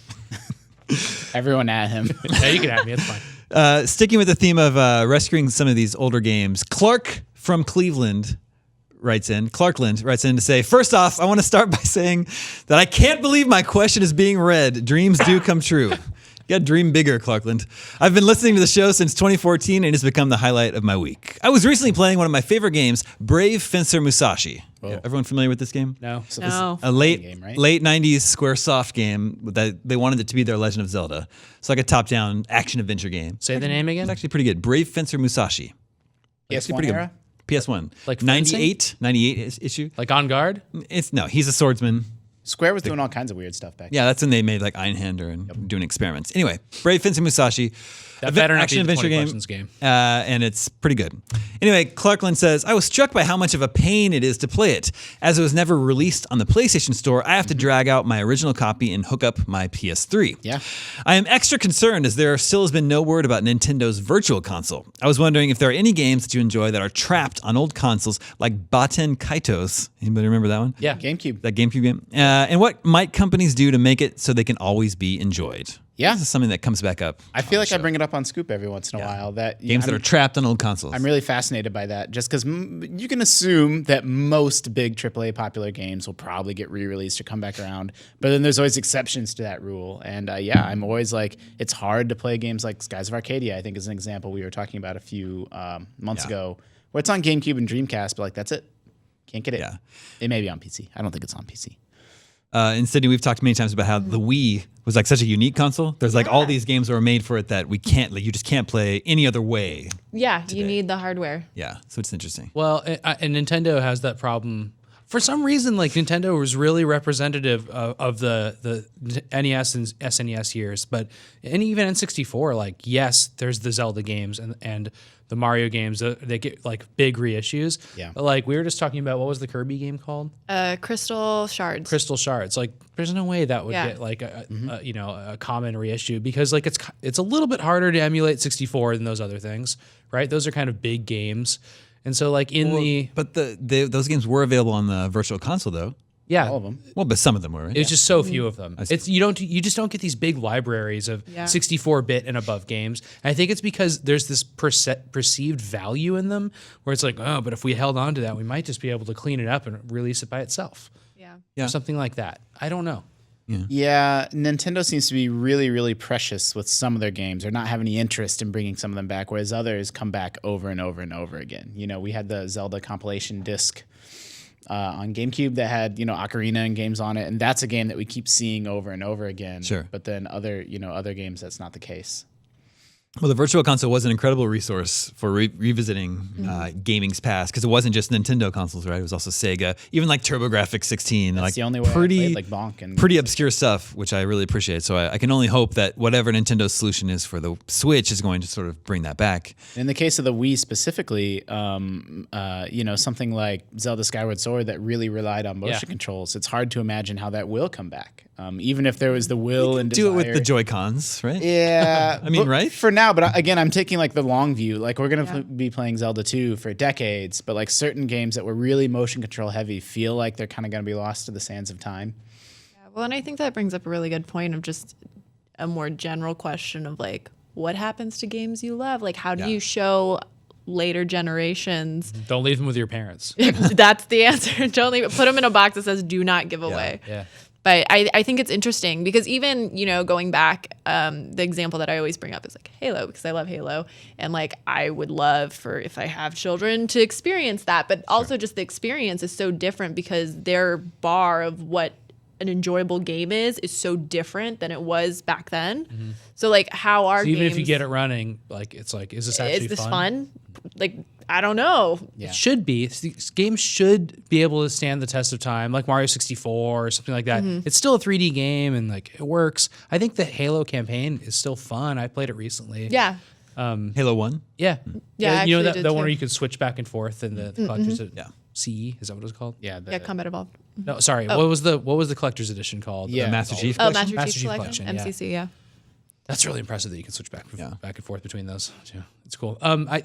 Everyone at him. Yeah, you can at me. It's fine. Sticking with the theme of rescuing some of these older games, Clark from Cleveland Clarkland writes in to say, first off, I want to start by saying that I can't believe my question is being read. Dreams do come true. You gotta dream bigger, Clarkland. I've been listening to the show since 2014 and it's become the highlight of my week. I was recently playing one of my favorite games, Brave Fencer Musashi. Yeah, everyone familiar with this game? No. So No. A late game, right? late 90s Squaresoft game that they wanted it to be their Legend of Zelda. It's like a top-down action-adventure game. Say the name It's again. actually pretty good. Brave Fencer Musashi. Actually PS1 pretty era? good. PS1. Like 98 issue. Like On Guard. He's a swordsman. Square was doing all kinds of weird stuff back then. Yeah, that's when they made like Einhander and doing experiments. Anyway, Brave Fencer Musashi. That better not be the action-adventure 20 game. questions game. And it's pretty good. Anyway, Clarkland says, I was struck by how much of a pain it is to play it. As it was never released on the PlayStation Store, I have to drag out my original copy and hook up my PS3. Yeah. I am extra concerned as there still has been no word about Nintendo's Virtual Console. I was wondering if there are any games that you enjoy that are trapped on old consoles like Baten Kaitos. Anybody remember that one? Yeah. GameCube. That GameCube game? And what might companies do to make it so they can always be enjoyed? Yeah. This is something that comes back up. I feel like I bring it up on Scoop every once in a while. That Games that are trapped on old consoles. I'm really fascinated by that, just because you can assume that most big AAA popular games will probably get re-released or come back around. But then there's always exceptions to that rule. And I'm always like, it's hard to play games like Skies of Arcadia, I think is an example we were talking about a few months ago, where it's on GameCube and Dreamcast, but like that's it. Can't get it. Yeah. It may be on PC. I don't think it's on PC. In Sydney, we've talked many times about how the Wii was like such a unique console. There's like all these games that were made for it that you just can't play any other way. Yeah, you need the hardware. Yeah, so it's interesting. Well, and Nintendo has that problem. For some reason, like Nintendo was really representative of the NES and SNES years, but and even N64, like yes, there's the Zelda games and the Mario games, they get like big reissues. Yeah. But like we were just talking about, what was the Kirby game called? Crystal Shards. Crystal Shards. Like there's no way that would Yeah. get like a common reissue, because like it's a little bit harder to emulate 64 than those other things, right? Those are kind of big games. And so like But those games were available on the Virtual Console though. yeah, All of them. Well, but some of them were. Right? it was just so few of them. You just don't get these big libraries of 64-bit and above games. And I think it's because there's this perceived value in them, where it's like, oh, but if we held on to that, we might just be able to clean it up and release it by itself. Yeah. Or something like that. I don't know. Yeah, Nintendo seems to be really, really precious with some of their games, or not have any interest in bringing some of them back, whereas others come back over and over and over again. You know, we had the Zelda compilation disc on GameCube that had, Ocarina and games on it, and that's a game that we keep seeing over and over again. Sure. But then other games, that's not the case. Well, the Virtual Console was an incredible resource for revisiting gaming's past, because it wasn't just Nintendo consoles, right? It was also Sega, even like TurboGrafx 16. That's like the only way I played, like Bonk and pretty obscure stuff, which I really appreciate. So I can only hope that whatever Nintendo's solution is for the Switch is going to sort of bring that back. In the case of the Wii specifically, something like Zelda Skyward Sword that really relied on motion controls, it's hard to imagine how that will come back. Even if there was the will and desire. Do it with the Joy-Cons, right? Yeah. I mean, right? For now, but again, I'm taking like the long view. Like we're going to be playing Zelda 2 for decades, but like certain games that were really motion control heavy feel like they're kind of going to be lost to the sands of time. Yeah, well, and I think that brings up a really good point of just a more general question of like, what happens to games you love? Like, how do you show later generations? Don't leave them with your parents. That's the answer. Don't leave it. Put them in a box that says "Do not give away." Yeah. But I think it's interesting because even, going back, the example that I always bring up is like Halo, because I love Halo. And like, I would love for, if I have children, to experience that. But also just the experience is so different, because their bar of what an enjoyable game is so different than it was back then. Mm-hmm. So like how our even games, if you get it running, like it's like, is this actually is this fun? Like, I don't know. It should be. Games should be able to stand the test of time, like Mario 64 or something like that. Mm-hmm. It's still a 3D game and like it works. I think the Halo campaign is still fun. I played it recently. Yeah. Halo 1? Yeah. Yeah, I you know actually that did one where too. you could switch back and forth and the collector's CE, is that what it was called? Yeah. Yeah, Combat Evolved. No, sorry. What was the collector's edition called? Yeah. The Master Chief Oh, Collection? Master Chief Chief Collection, Collection, yeah. MCC, yeah. That's really impressive that you can switch back and forth between those too. It's cool.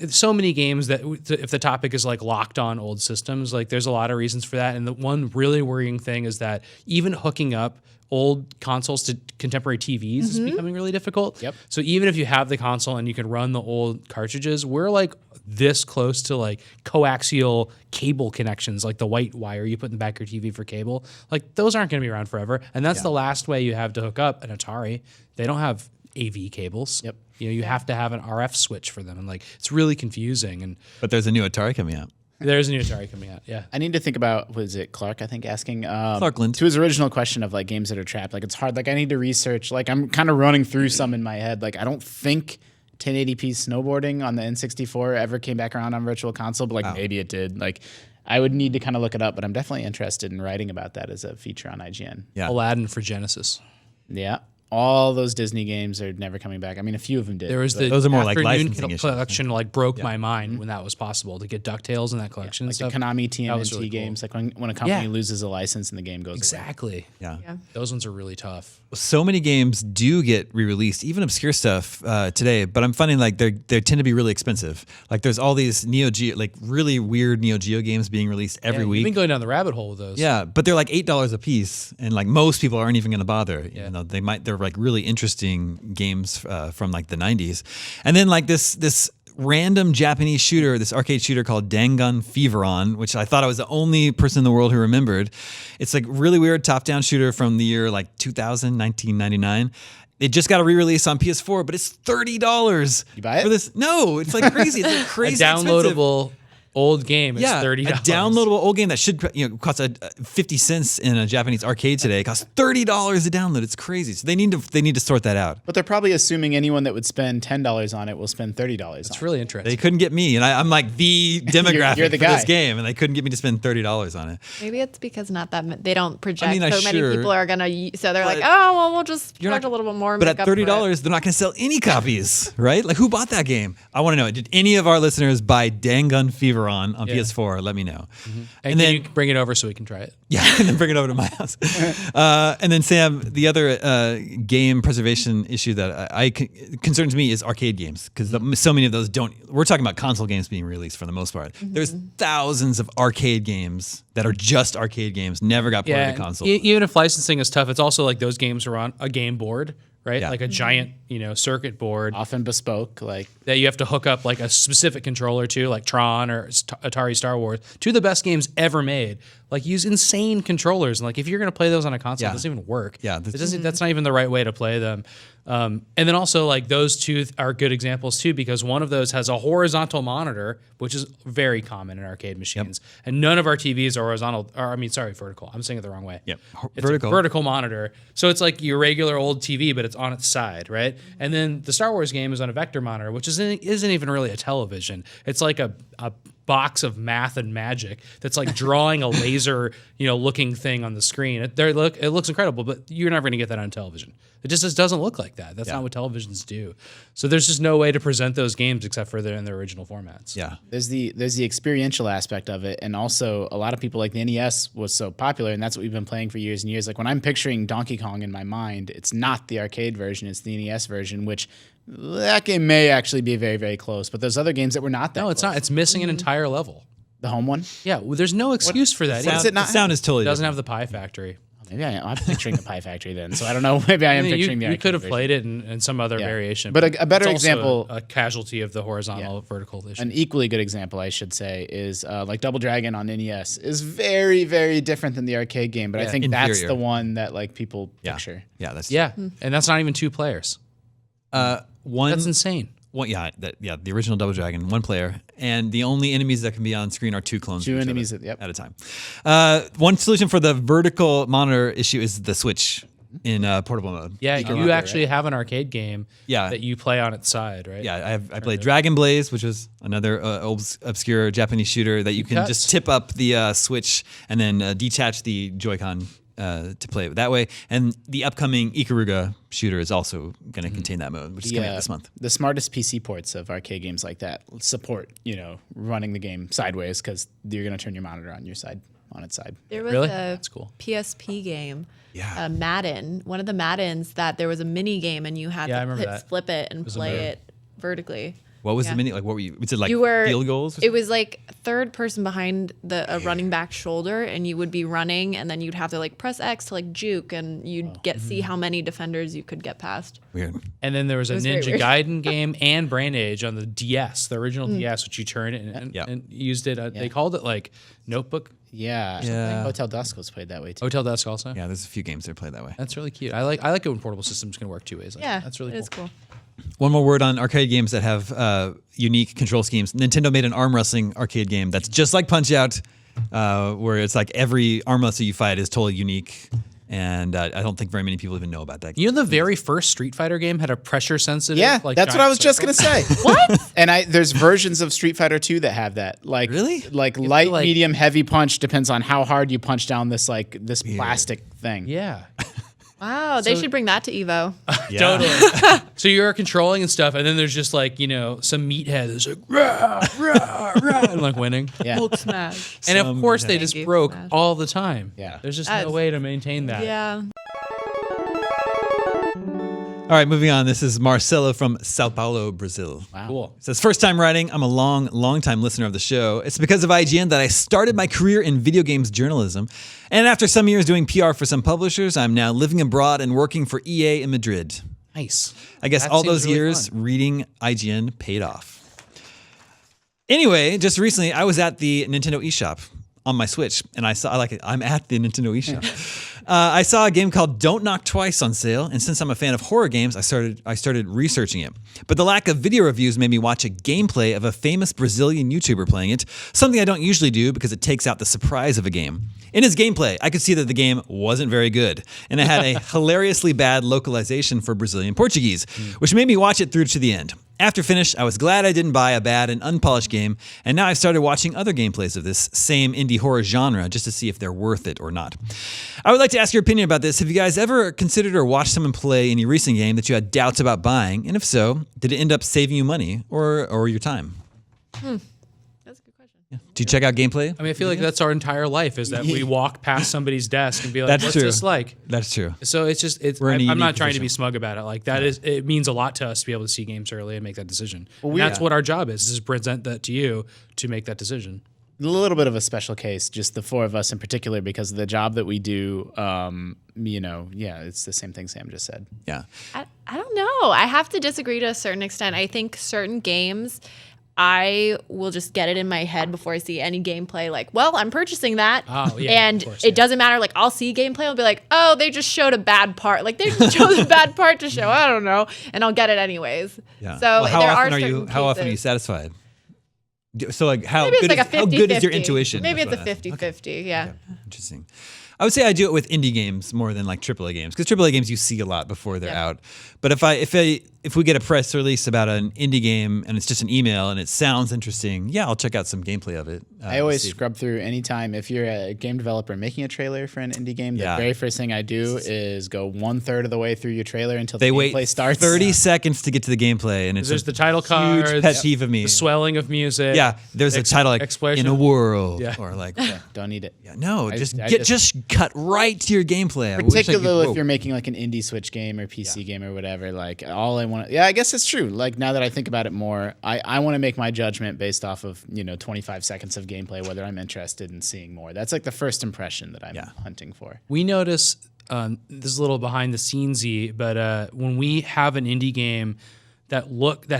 So many games that if the topic is like locked on old systems, like there's a lot of reasons for that. And the one really worrying thing is that even hooking up old consoles to contemporary TVs is becoming really difficult. Yep. So even if you have the console and you can run the old cartridges, we're like this close to like coaxial cable connections, like the white wire you put in the back of your TV for cable. Like those aren't going to be around forever. And that's the last way you have to hook up an Atari. They don't have AV cables. Yep. You have to have an RF switch for them, and like it's really confusing. And But there's a new Atari coming out. there's a new Atari coming out. Yeah. I need to think about, was it Clark, I think, asking Clarkland. to his original question of like games that are trapped. Like it's hard. Like I need to research. Like I'm kind of running through some in my head. Like I don't think 1080p snowboarding on the N64 ever came back around on Virtual Console, but like maybe it did. Like I would need to kind of look it up, but I'm definitely interested in writing about that as a feature on IGN. Yeah. Aladdin for Genesis. Yeah. All those Disney games are never coming back. I mean, a few of them did. There was the Those are more like afternoon licensing issues. collection. Like broke my mind when that was possible to get DuckTales in that collection. like and the stuff. Konami That was TMNT really cool. games. Like when a company Yeah. loses a license and the game goes away. Exactly. Yeah. Those ones are really tough. So many games do get re-released, even obscure stuff today. But I'm finding like they tend to be really expensive. Like there's all these Neo Geo, like really weird Neo Geo games being released every You've week. been going down the rabbit hole with those. Yeah, but they're like $8 a piece, and like most people aren't even going to bother. Yeah. You know, they're like really interesting games from like the 90s, and then like this random Japanese shooter, this arcade shooter called Dangun Feveron, which I thought I was the only person in the world who remembered. It's like really weird top-down shooter from the year like 2000, 1999. It just got a re-release on PS4, but it's $30. You buy it? For this? No, it's like crazy. It's like A crazy downloadable old game is Yeah, $30. a downloadable old game that should cost 50 cents in a Japanese arcade today. It costs $30 to download. It's crazy. So they need to sort that out. But they're probably assuming anyone that would spend $10 on it will spend $30. It's really interesting. They couldn't get me, and I'm like the demographic You're the for this guy. game, and they couldn't get me to spend $30 on it. Maybe it's because they don't project I so many sure, people are gonna. So they're like, but oh well, we'll just you're charge not- a little bit more. But make at up for it. $30, they're not going to sell any copies, right? Like, who bought that game? I want to know. Did any of our listeners buy Dangun Fever on PS4? Let me know. and then you can bring it over so we can try it. Yeah, and then bring it over to my house. And then Sam, the other game preservation issue that concerns me is arcade games, because so many of those don't. We're talking about console games being released for the most part. There's thousands of arcade games that are just arcade games, never got ported to console. Even if licensing is tough, it's also like those games are on a game board, right? Yeah. Like a giant, circuit board Often bespoke, like that you have to hook up like a specific controller to, like Tron or Atari Star Wars, two of the best games ever made. Like, use insane controllers, and like if you're gonna play those on a console, it doesn't even work. Yeah, it doesn't. That's not even the right way to play them. And then also, like, those two are good examples too, because one of those has a horizontal monitor, which is very common in arcade machines, and none of our TVs are horizontal. Vertical. I'm saying it the wrong way. Yep. It's a vertical monitor, so it's like your regular old TV, but it's on its side, right? And then the Star Wars game is on a vector monitor, which isn't even really a television. It's like a box of math and magic that's like drawing a laser, looking thing on the screen. It looks incredible, but you're never going to get that on television. It just doesn't look like that. That's not what televisions do. So there's just no way to present those games except for they're in their original formats. Yeah. there's the experiential aspect of it, and also a lot of people, like, the NES was so popular, and that's what we've been playing for years and years. Like, when I'm picturing Donkey Kong in my mind, it's not the arcade version, it's the NES version, which that game may actually be very, very close. But there's other games that were not that. No, it's not. It's missing an entire level. The home one. Yeah, well, there's no excuse for that. Sound, it not the sound is totally It doesn't different. have the Pie Factory. Maybe I'm picturing the Pie Factory then. So I don't know. Maybe I am picturing the You arcade could have version. played it in some other variation. But a better it's also example- a casualty of the horizontal vertical issue. An equally good example, I should say, is like Double Dragon on NES is very, very different than the arcade game. But I think that's Inferior. the one that, like, people Yeah. picture. Yeah, that's and that's not even 2 players. one. That's insane. One, the original Double Dragon, 1 player, and the only enemies that can be on screen are 2 clones. Two of each enemies other at at a time. One solution for the vertical monitor issue is the Switch in portable mode. Yeah, can you actually have an arcade game Yeah. that you play on its side, right? Yeah, I played Dragon Blaze, which was another obscure Japanese shooter that you can just tip up the Switch and then detach the Joy-Con to play it that way. And the upcoming Ikaruga shooter is also going to contain that mode, which is coming out this month. The smartest PC ports of arcade games like that support, running the game sideways, because you're going to turn your monitor on its side. There was Really? a That's cool. PSP game, Yeah. Madden. One of the Maddens that there was a mini game and you had Yeah, I to remember hit that. flip it and was a play move. it vertically. What was Yeah. the mini? Like, what were you? Was it like You were field goals? It was like third person behind a running back shoulder, and you would be running, and then you'd have to like press X to like juke, and you'd see how many defenders you could get past. Weird. And then there was a was very Ninja weird. Gaiden game and Brain Age on the DS, the original DS, which you turned it and used it. They called it like Notebook. Yeah. Yeah. Hotel Dusk was played that way too. Hotel Desk also. Yeah, there's a few games that are played that way. That's really cute. I like it when portable systems can work 2 ways. Yeah, That's really it cool. is cool. One more word on arcade games that have unique control schemes. Nintendo made an arm wrestling arcade game that's just like Punch Out, where it's like every arm wrestler you fight is totally unique. And I don't think very many people even know about that game. You know, the very first Street Fighter game had a pressure sensitive. Yeah, like, that's what giant I was just circle. gonna say. What? And there's versions of Street Fighter 2 that have that. Like, Really? Like light, like- medium, heavy punch depends on how hard you punch down this plastic thing. Yeah. Wow, they should bring that to Evo. Totally. So you're controlling and stuff, and then there's just like, some meathead that's like, rah, rah, rah, and like winning. Yeah. Hulk smash. And of course, they just Thank you. broke Smash. all the time. Yeah. There's just That's- no way to maintain that. Yeah. All right, moving on. This is Marcelo from Sao Paulo, Brazil. Wow. Cool. It says, first time writing. I'm a long time listener of the show. It's because of IGN that I started my career in video games journalism. And after some years doing PR for some publishers, I'm now living abroad and working for EA in Madrid. Nice. I guess That all seems those really years fun. reading IGN paid off. Anyway, just recently I was at the Nintendo eShop. on my Switch, and I like it. I'm at the Nintendo eShop. I saw a game called Don't Knock Twice on sale, and since I'm a fan of horror games, I started researching it. But the lack of video reviews made me watch a gameplay of a famous Brazilian YouTuber playing it, something I don't usually do because it takes out the surprise of a game. In his gameplay, I could see that the game wasn't very good, and it had a hilariously bad localization for Brazilian Portuguese, which made me watch it through to the end. After finish, I was glad I didn't buy a bad and unpolished game, and now I've started watching other gameplays of this same indie horror genre just to see if they're worth it or not. I would like to ask your opinion about this. Have you guys ever considered or watched someone play any recent game that you had doubts about buying? And if so, did it end up saving you money or your time? That's a good question. Do you check out gameplay? I mean, I feel like that's our entire life is that we walk past somebody's desk and be like, That's what's true. this like? That's true. So it's just, We're in a I'm not unique trying to position. be smug about it. Like that is, it means a lot to us to be able to see games early and make that decision. And we- that's what our job is present that to you to make that decision. A little bit of a special case, just the four of us in particular, because of the job that we do. It's the same thing Sam just said. Yeah. I don't know. I have to disagree to a certain extent. I think certain games, I will just get it in my head before I see any gameplay. Like, well, I'm purchasing that. Oh, yeah, and of course, it doesn't matter. Like, I'll see gameplay. I'll be like, oh, they just showed a bad part. Like, they just chose a bad part to show. I don't know. And I'll get it anyways. Yeah. So Well, how there often are are you? certain How often are you cases- satisfied? So like how Maybe good it's like is, a 50-50. how good is your intuition? Maybe That's it's a what I asked. 50-50. Yeah. Interesting. I would say I do it with indie games more than like AAA games because AAA games you see a lot before they're out. But if we get a press release about an indie game and it's just an email and it sounds interesting, yeah, I'll check out some gameplay of it. I always scrub through anytime. If you're a game developer making a trailer for an indie game, Yeah. the very first thing I do is go 1/3 of the way through your trailer until They the wait gameplay starts. 30 seconds to get to the gameplay, and it's There's a the title huge cards, pet peeve of me. the swelling of music. Yeah, there's a title like explosion. "In a World" Yeah. or like Don't need it. no, I just just- just cut right to your gameplay. I wish I could- Particularly whoa. if you're making like an indie Switch game or PC game or whatever, like all I want to, I guess it's true. Like now that I think about it more, I want to make my judgment based off of, 25 seconds of gameplay, whether I'm interested in seeing more. That's like the first impression that I'm hunting for. We notice, this is a little behind the scenesy, but when we have an indie game that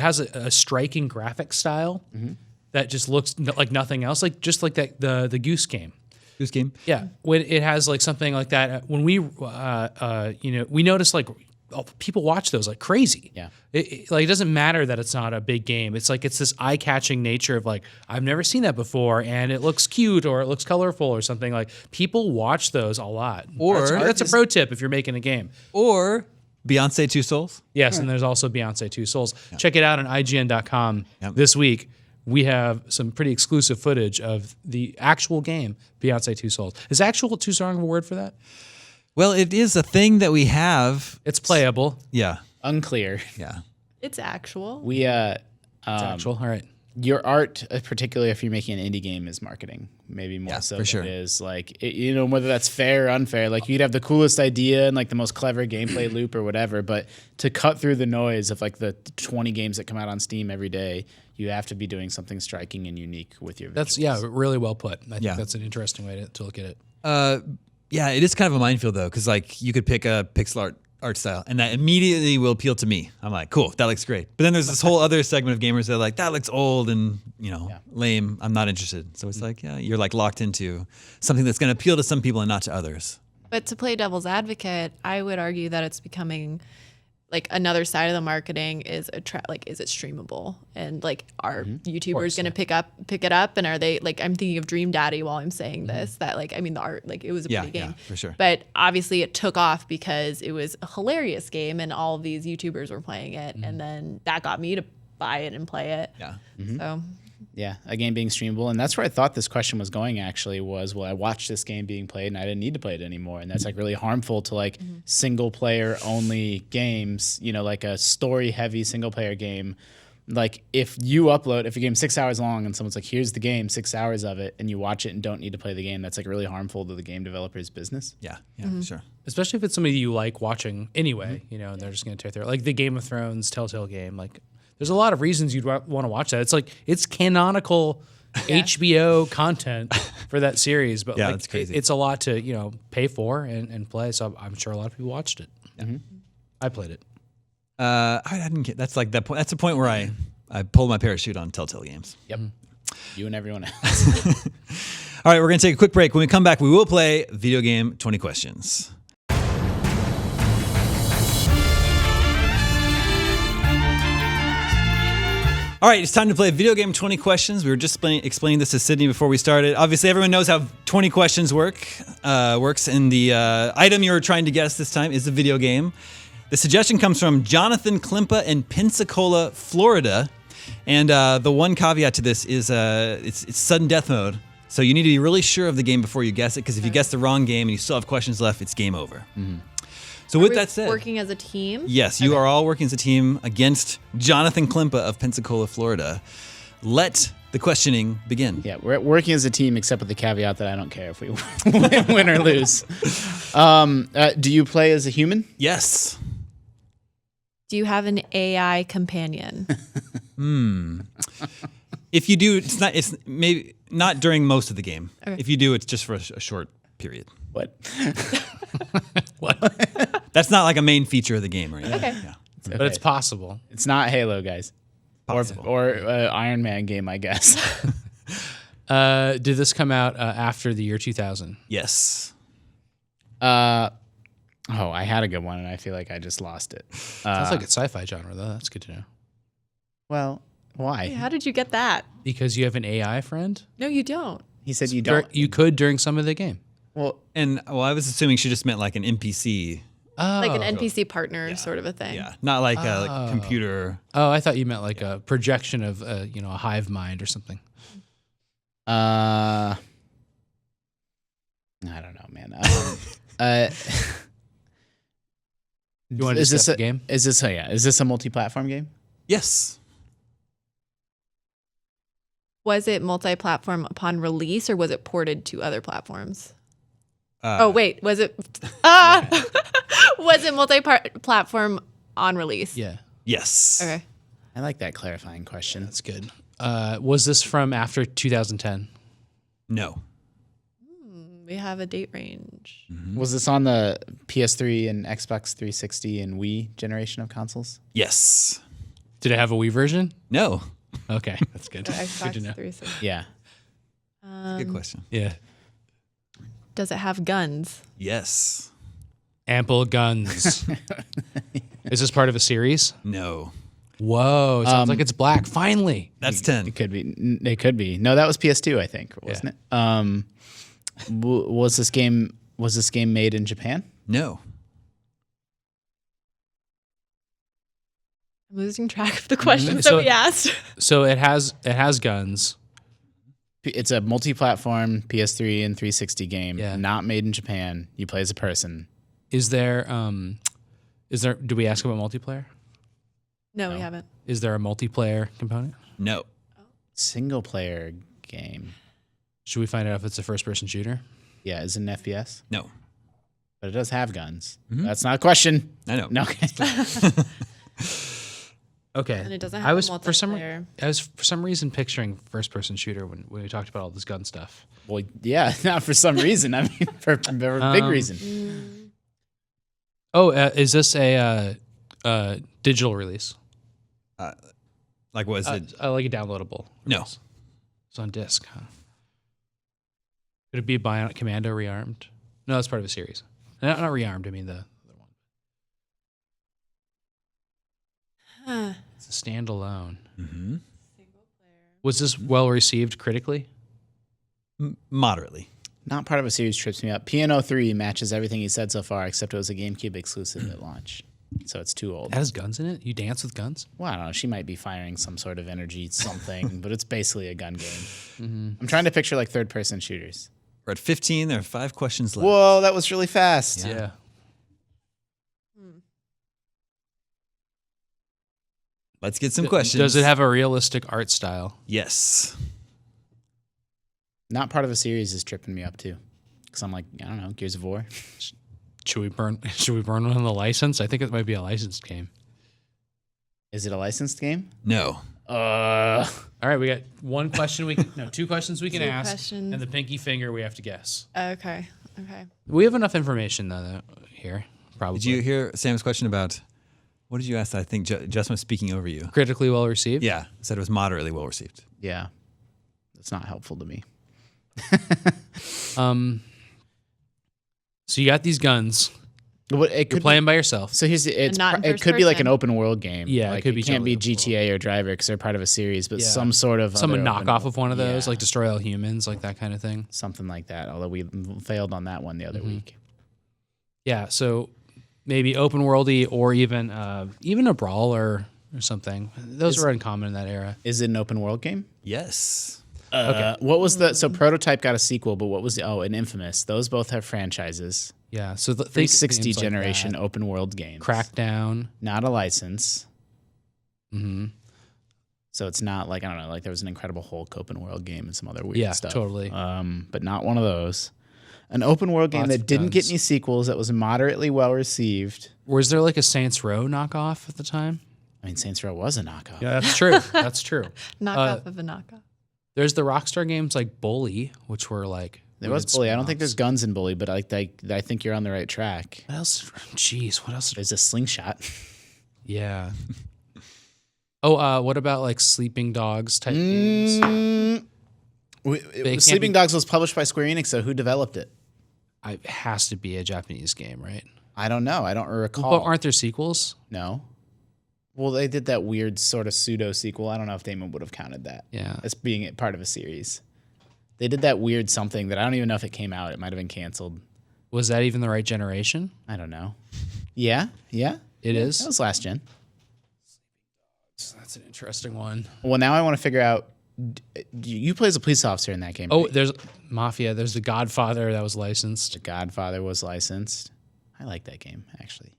has a striking graphic style that just looks like nothing else, like just like that the Goose game. Goose Game. Yeah, when it has like something like that, when we we notice like people watch those like crazy. Yeah. It doesn't matter that it's not a big game. It's like it's this eye-catching nature of like I've never seen that before, and it looks cute or it looks colorful or something. Like people watch those a lot. Or- that's a pro tip if you're making a game. Or Beyonce Two Souls. Yes, and there's also Beyonce Two Souls. Check it out on IGN.com Yep. this week. We have some pretty exclusive footage of the actual game, Beyonce Two Souls. Is actual too strong of a word for that? Well, it is a thing that we have. It's playable. Yeah. Unclear. Yeah. It's actual. We It's actual. All right. your art, particularly if you're making an indie game, is marketing. Maybe more so for than sure. it is like whether that's fair or unfair. Like you'd have the coolest idea and like the most clever gameplay loop or whatever, but to cut through the noise of like the 20 games that come out on Steam every day, you have to be doing something striking and unique with your. That's visuals. really well put. I think Yeah. that's an interesting way to look at it. Yeah, it is kind of a minefield though, because like you could pick a pixel art style, and that immediately will appeal to me. I'm like, cool, that looks great. But then there's this whole other segment of gamers that are like, that looks old and lame. I'm not interested. So it's like, yeah, you're like locked into something that's going to appeal to some people and not to others. But to play devil's advocate, I would argue that it's becoming like another side of the marketing is is it streamable, and like are YouTubers going to pick it up, and are they like, I'm thinking of Dream Daddy while I'm saying this, that like, I mean the art, like it was a pretty game, for sure. but obviously it took off because it was a hilarious game and all of these YouTubers were playing it, and then that got me to buy it and play it. Yeah. So Yeah, a game being streamable. And that's where I thought this question was going actually was, well, I watched this game being played and I didn't need to play it anymore. And that's like really harmful to like single player only games, like a story heavy single player game. Like if your game's 6 hours long and someone's like, here's the game, 6 hours of it, and you watch it and don't need to play the game, that's like really harmful to the game developer's business. Yeah, for sure. Especially if it's somebody you like watching anyway, and they're just going to tear through it. Like the Game of Thrones Telltale game. Like there's a lot of reasons you'd want to watch that. It's like it's canonical HBO content for that series, but Yeah, like that's crazy. it's a lot to pay for and play. So I'm sure a lot of people watched it. I played it. I didn't get. That's like that point. That's the point where I pulled my parachute on Telltale games. Yep. You and everyone else. All right, we're going to take a quick break. When we come back, we will play Video Game 20 Questions. All right, it's time to play Video Game 20 Questions. We were just explaining this to Sydney before we started. Obviously, everyone knows how 20 questions works, and the item you're trying to guess this time is a video game. The suggestion comes from Jonathan Klimpa in Pensacola, Florida. And the one caveat to this is it's sudden death mode. So you need to be really sure of the game before you guess it, because if you guess the wrong game and you still have questions left, it's game over. Mm-hmm. So with that said, working as a team? Yes, you are all working as a team against Jonathan Klimpa of Pensacola, Florida. Let the questioning begin. Yeah, we're working as a team, except with the caveat that I don't care if we win or lose. Do you play as a human? Yes. Do you have an AI companion? If you do, it's maybe not during most of the game. Okay. If you do, it's just for a short period. What? What? That's not like a main feature of the game or anything. Okay. Yeah. But it's possible. It's not Halo, guys. Possible. Or Iron Man game, I guess. Did this come out after the year 2000? Yes. I had a good one, and I feel like I just lost it. Sounds like it's sci-fi genre, though. That's good to know. Well, why? How did you get that? Because you have an AI friend? No, you don't. He said you don't. You could during some of the game. Well, I was assuming she just meant like an NPC. Like an NPC partner sort of a thing. Yeah. Not like a computer. Oh, I thought you meant like a projection of a hive mind or something. I don't know, man. You want to discuss the game? Is this a multi-platform game? Yes. Was it multi-platform upon release, or was it ported to other platforms? Was it? Was it multi-platform on release? Yeah. Yes. Okay. I like that clarifying question. That's good. Was this from after 2010? No. We have a date range. Mm-hmm. Was this on the PS3 and Xbox 360 and Wii generation of consoles? Yes. Did it have a Wii version? No. Okay, that's good. Xbox Good to know. 360. Yeah. Good question. Yeah. Does it have guns? Yes. Ample guns. Is this part of a series? No. Whoa, it sounds like it's black. Finally. That's 10. It could be. It could be. No, that was PS2, I think, wasn't it? Was this game made in Japan? No. I'm losing track of the questions So- that we asked. So it has guns. It's a multi-platform PS3 and 360 game, Yeah. not made in Japan. You play as a person. Is there do we ask about multiplayer? No, we haven't. Is there a multiplayer component? No. Single player game. Should we find out if it's a first person shooter? Yeah, is it an FPS? No. But it does have guns. That's not a question. I know. No. Okay. Okay. And it doesn't have I a was multiplayer. for some reason picturing first person shooter when we talked about all this gun stuff. Well, yeah, not for some reason. I mean, for a big reason. Oh, is this a digital release? Like what is it? Like a downloadable. No. Release. It's on disc, huh? Could it be Bionic Commando Rearmed? No, that's part of a series. Not Rearmed, I mean the other one. Huh. It's a standalone. Mm-hmm. Was this well received critically? Moderately. Not part of a series trips me up. Piano 3 matches everything he said so far, except it was a GameCube exclusive at launch. So it's too old. It has guns in it? You dance with guns? Well, I don't know. She might be firing some sort of energy something, but it's basically a gun game. I'm trying to picture like third-person shooters. We're at 15. There are 5 questions left. Whoa, that was really fast. Yeah. Let's get some questions. Does it have a realistic art style? Yes. Not part of a series is tripping me up too. Because I'm like, I don't know, Gears of War. Should we burn one on the license? I think it might be a licensed game. Is it a licensed game? No. All right, we got two questions we can Two ask, questions. and the pinky finger we have to guess. Okay. We have enough information though here. Probably. Did you hear Sam's question about what did you ask? I think Justin was speaking over you. Critically well received? Yeah, said it was moderately well received. Yeah. That's not helpful to me. So you got these guns. It You're could playing by yourself. So here's it not in could be like an first open world game. Yeah, like, it could be can't be totally open GTA or Driver because they're part of a series, but Yeah. some sort of Some other knockoff open- of one of those, Yeah, like Destroy All Humans, like that kind of thing. something like that. Although we failed on that one the other week. Yeah, so maybe open worldy or even a brawler or something. Those were uncommon in that era. Is it an open world game? Yes. What was the Prototype got a sequel, but what was an Infamous? Those both have franchises. Yeah, so the 360 games like generation that. open world games. Crackdown. Not a license. Mm-hmm. So it's not like, I don't know, like there was an Incredible Hulk open world game and some other weird stuff. Totally. But not one of those. An open world game Lots that of didn't get guns. any sequels, that was moderately well received. Was there like a Saints Row knockoff at the time? I mean, Saints Row was a knockoff. Yeah, that's true. That's true. Knockoff of a knockoff. There's the Rockstar games like Bully, which were like There was Bully. I don't think there's guns in Bully, but I think you're on the right track. What else? Jeez, what else? There's a slingshot. Yeah. Oh, what about like Sleeping Dogs type games? Sleeping can't be- Dogs was published by Square Enix, so who developed it? It has to be a Japanese game, right? I don't know. I don't recall. But aren't there sequels? No. Well, they did that weird sort of pseudo sequel. I don't know if Damon would have counted that. Yeah. As being part of a series. They did that weird something that I don't even know if it came out. It might have been canceled. Was that even the right generation? I don't know. Yeah. It is. That was last gen. That's an interesting one. Well, now I want to figure out. You play as a police officer in that game. Oh, right? there's Mafia. There's the Godfather that was licensed. The Godfather was licensed. I like that game actually.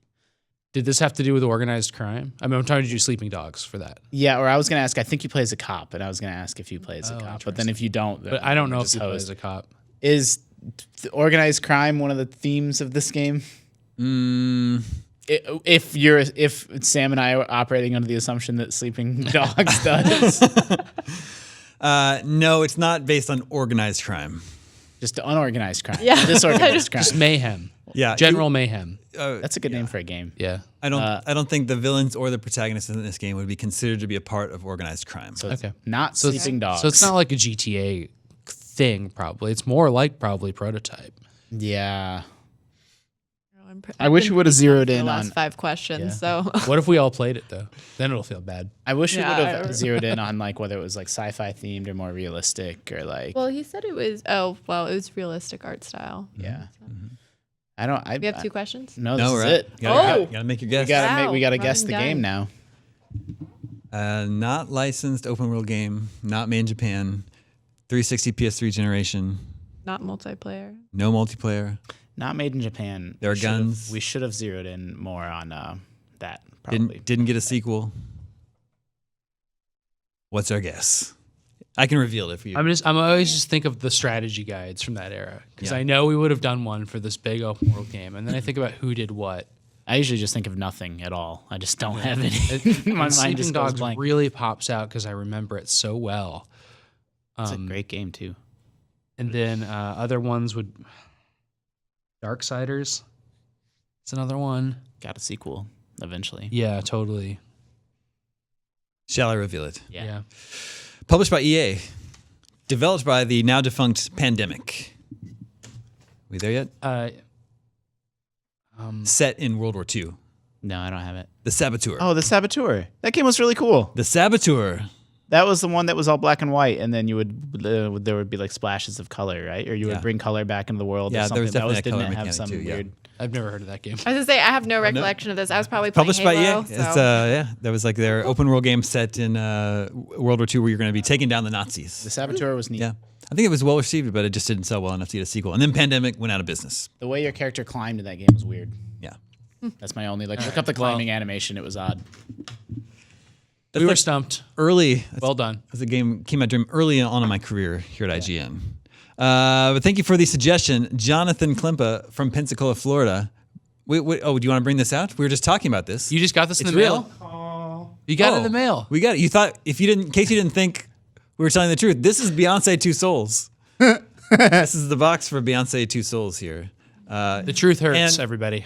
Did this have to do with organized crime? I mean, I'm trying to do Sleeping Dogs for that. Yeah, or I was gonna ask. I think you play as a cop, and I was gonna ask if you play as a cop. But then if you don't, But I don't know if just you play host. as a cop. Is organized crime one of the themes of this game? If Sam and I are operating under the assumption that Sleeping Dogs does, No, it's not based on organized crime. just unorganized crime, Yeah. disorganized crime. Just mayhem. Yeah, General mayhem. That's a good name for a game. Yeah. I don't think the villains or the protagonists in this game would be considered to be a part of organized crime. So it's Okay. not Sleeping Dogs. So it's not like a GTA thing, probably. It's more like probably Prototype. Yeah. I wish we would've zeroed in the last on- 5 questions. So What if we all played it, though? Then it'll feel bad. I wish we Yeah, would I- have zeroed in on like whether it was like sci-fi themed or more realistic or like well, he said it was. Oh, well, it was realistic art style. yeah. I don't. We have 2 questions. No, No, this right? is it. You gotta make your guess. We gotta Wow, guess the running game down. now. Not licensed open world game. Not made in Japan. 360 PS3 generation. Not multiplayer. No multiplayer. Not made in Japan. There are We should've- guns. We should have zeroed in more on that. Probably. Didn't get a sequel. What's our guess? I can reveal it for you. I'm always just think of the strategy guides from that era because Yeah. I know we would have done one for this big open world game, and then I think about who did what. I usually just think of nothing at all. I just don't have any. My mind Sleeping just goes Dogs blank. really pops out because I remember it so well. It's a great game too. And then other ones would Darksiders. It's another one. Got a sequel eventually. Yeah, totally. Shall I reveal it? Yeah. Published by EA. Developed by the now defunct Pandemic. We there yet? Set in World War II. No, I don't have it. The Saboteur. Oh, the Saboteur. That game was really cool. The Saboteur. That was the one that was all black and white, and then you would there would be like splashes of color, right? Or you Yeah. would bring color back into the world. Yeah, or there was something. definitely a color didn't have mechanic some too, yeah. weird. I've never heard of that game. I was gonna say I have no recollection of this. I was probably playing Published by Halo, EA. so. It's that was like their open world game set in World War II where you're going to be taking down the Nazis. The Saboteur was neat. Yeah. I think it was well received, but it just didn't sell well enough to get a sequel. And then Pandemic went out of business. The way your character climbed in that game was weird. Yeah. That's my only look up the climbing animation. It was odd. That's We were like stumped. early. Well done. As a game came out during early on in my career here at IGN. But thank you for the suggestion, Jonathan Klimpa from Pensacola, Florida. Do you want to bring this out? We were just talking about this. You just got this in It's the real. mail? You got it in the mail. We got it. You thought in case you didn't think we were telling the truth, this is Beyonce Two Souls. This is the box for Beyonce Two Souls here. The truth hurts, And- everybody.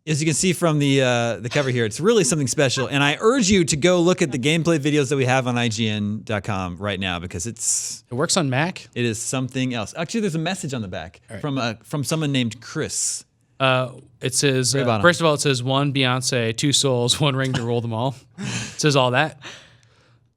As you can see from the cover here, it's really something special. And I urge you to go look at the gameplay videos that we have on IGN.com right now because it works on Mac. It is something else. Actually, there's a message on the back from someone named Chris. It says, first of all, it says 1 Beyonce, 2 souls, 1 ring to rule them all. It says all that.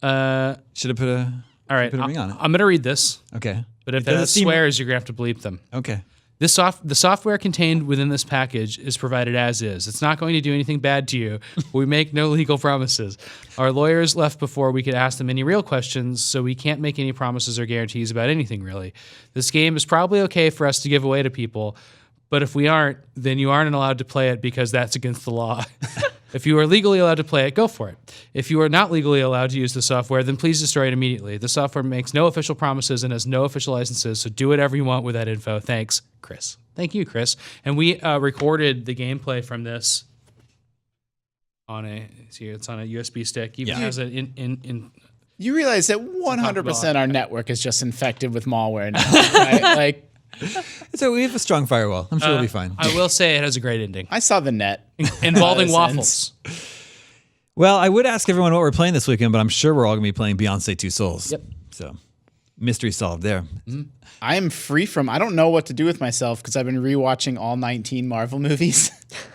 Should have put a ring on it. I'm going to read this. Okay. But if it has swears, you're going to have to bleep them. Okay. The software contained within this package is provided as is. It's not going to do anything bad to you. We make no legal promises. Our lawyers left before we could ask them any real questions, so we can't make any promises or guarantees about anything, really. This game is probably okay for us to give away to people, but if we aren't, then you aren't allowed to play it because that's against the law. If you are legally allowed to play it, go for it. If you are not legally allowed to use the software, then please destroy it immediately. The software makes no official promises and has no official licenses, so do whatever you want with that info. Thanks, Chris. Thank you, Chris. And we recorded the gameplay from this on it's on a USB stick. Even has it in You realize that 100% our network is just infected with malware now, right? Like, so we have a strong firewall. I'm sure we'll be fine. I will say it has a great ending. I saw the net. Involving waffles. Well, I would ask everyone what we're playing this weekend, but I'm sure we're all going to be playing Beyonce 2 Souls. Yep. So, mystery solved there. I am free from, I don't know what to do with myself because I've been rewatching all 19 Marvel movies.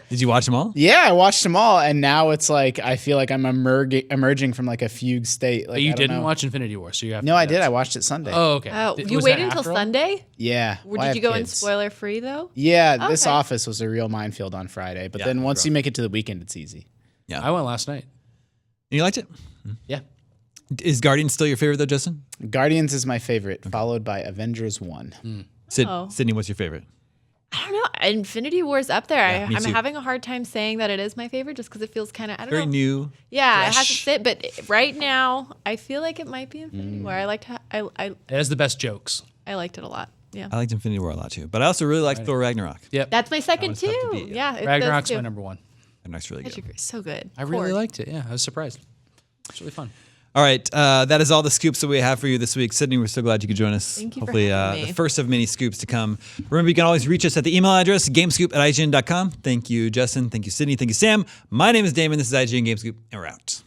Did you watch them all? Yeah, I watched them all, and now it's like I feel like I'm emerging from like a fugue state. Like, But you didn't watch Infinity War, so you have No, I did. I watched it Sunday. Oh, okay. Oh, you Was waited that until after all? Sunday? Yeah. Or Well, I did you have go in kids. spoiler free though? Yeah, this Okay. office was a real minefield on Friday, but then once you make it to the weekend, it's easy. Yeah. I went last night. And you liked it? Yeah. Is Guardians still your favorite, though, Justin? Guardians is my favorite, followed by Avengers 1. Sydney, what's your favorite? I don't know. Infinity War's up there. me I'm too. having a hard time saying that it is my favorite just because it feels kind of, I don't Very know. new. Yeah, it has to fresh. sit. But right now, I feel like it might be Infinity War. I liked I It has the best jokes. liked it a lot. Yeah. I liked Infinity War a lot, too. But I also really liked Thor Ragnarok. Yep. That's my second tough to too. beat, Yeah. It's Ragnarok's those my two. number 1. Ragnarok's really good. So good. I really Ford. liked it. Yeah, I was surprised. It's really fun. All right, that is all the scoops that we have for you this week. Sydney, we're so glad you could join us. Thank you for Hopefully, having me. the first of many scoops to come. Remember, you can always reach us at the email address, gamescoop@ign.com. Thank you, Justin. Thank you, Sydney. Thank you, Sam. My name is Damon. This is IGN Gamescoop, and we're out.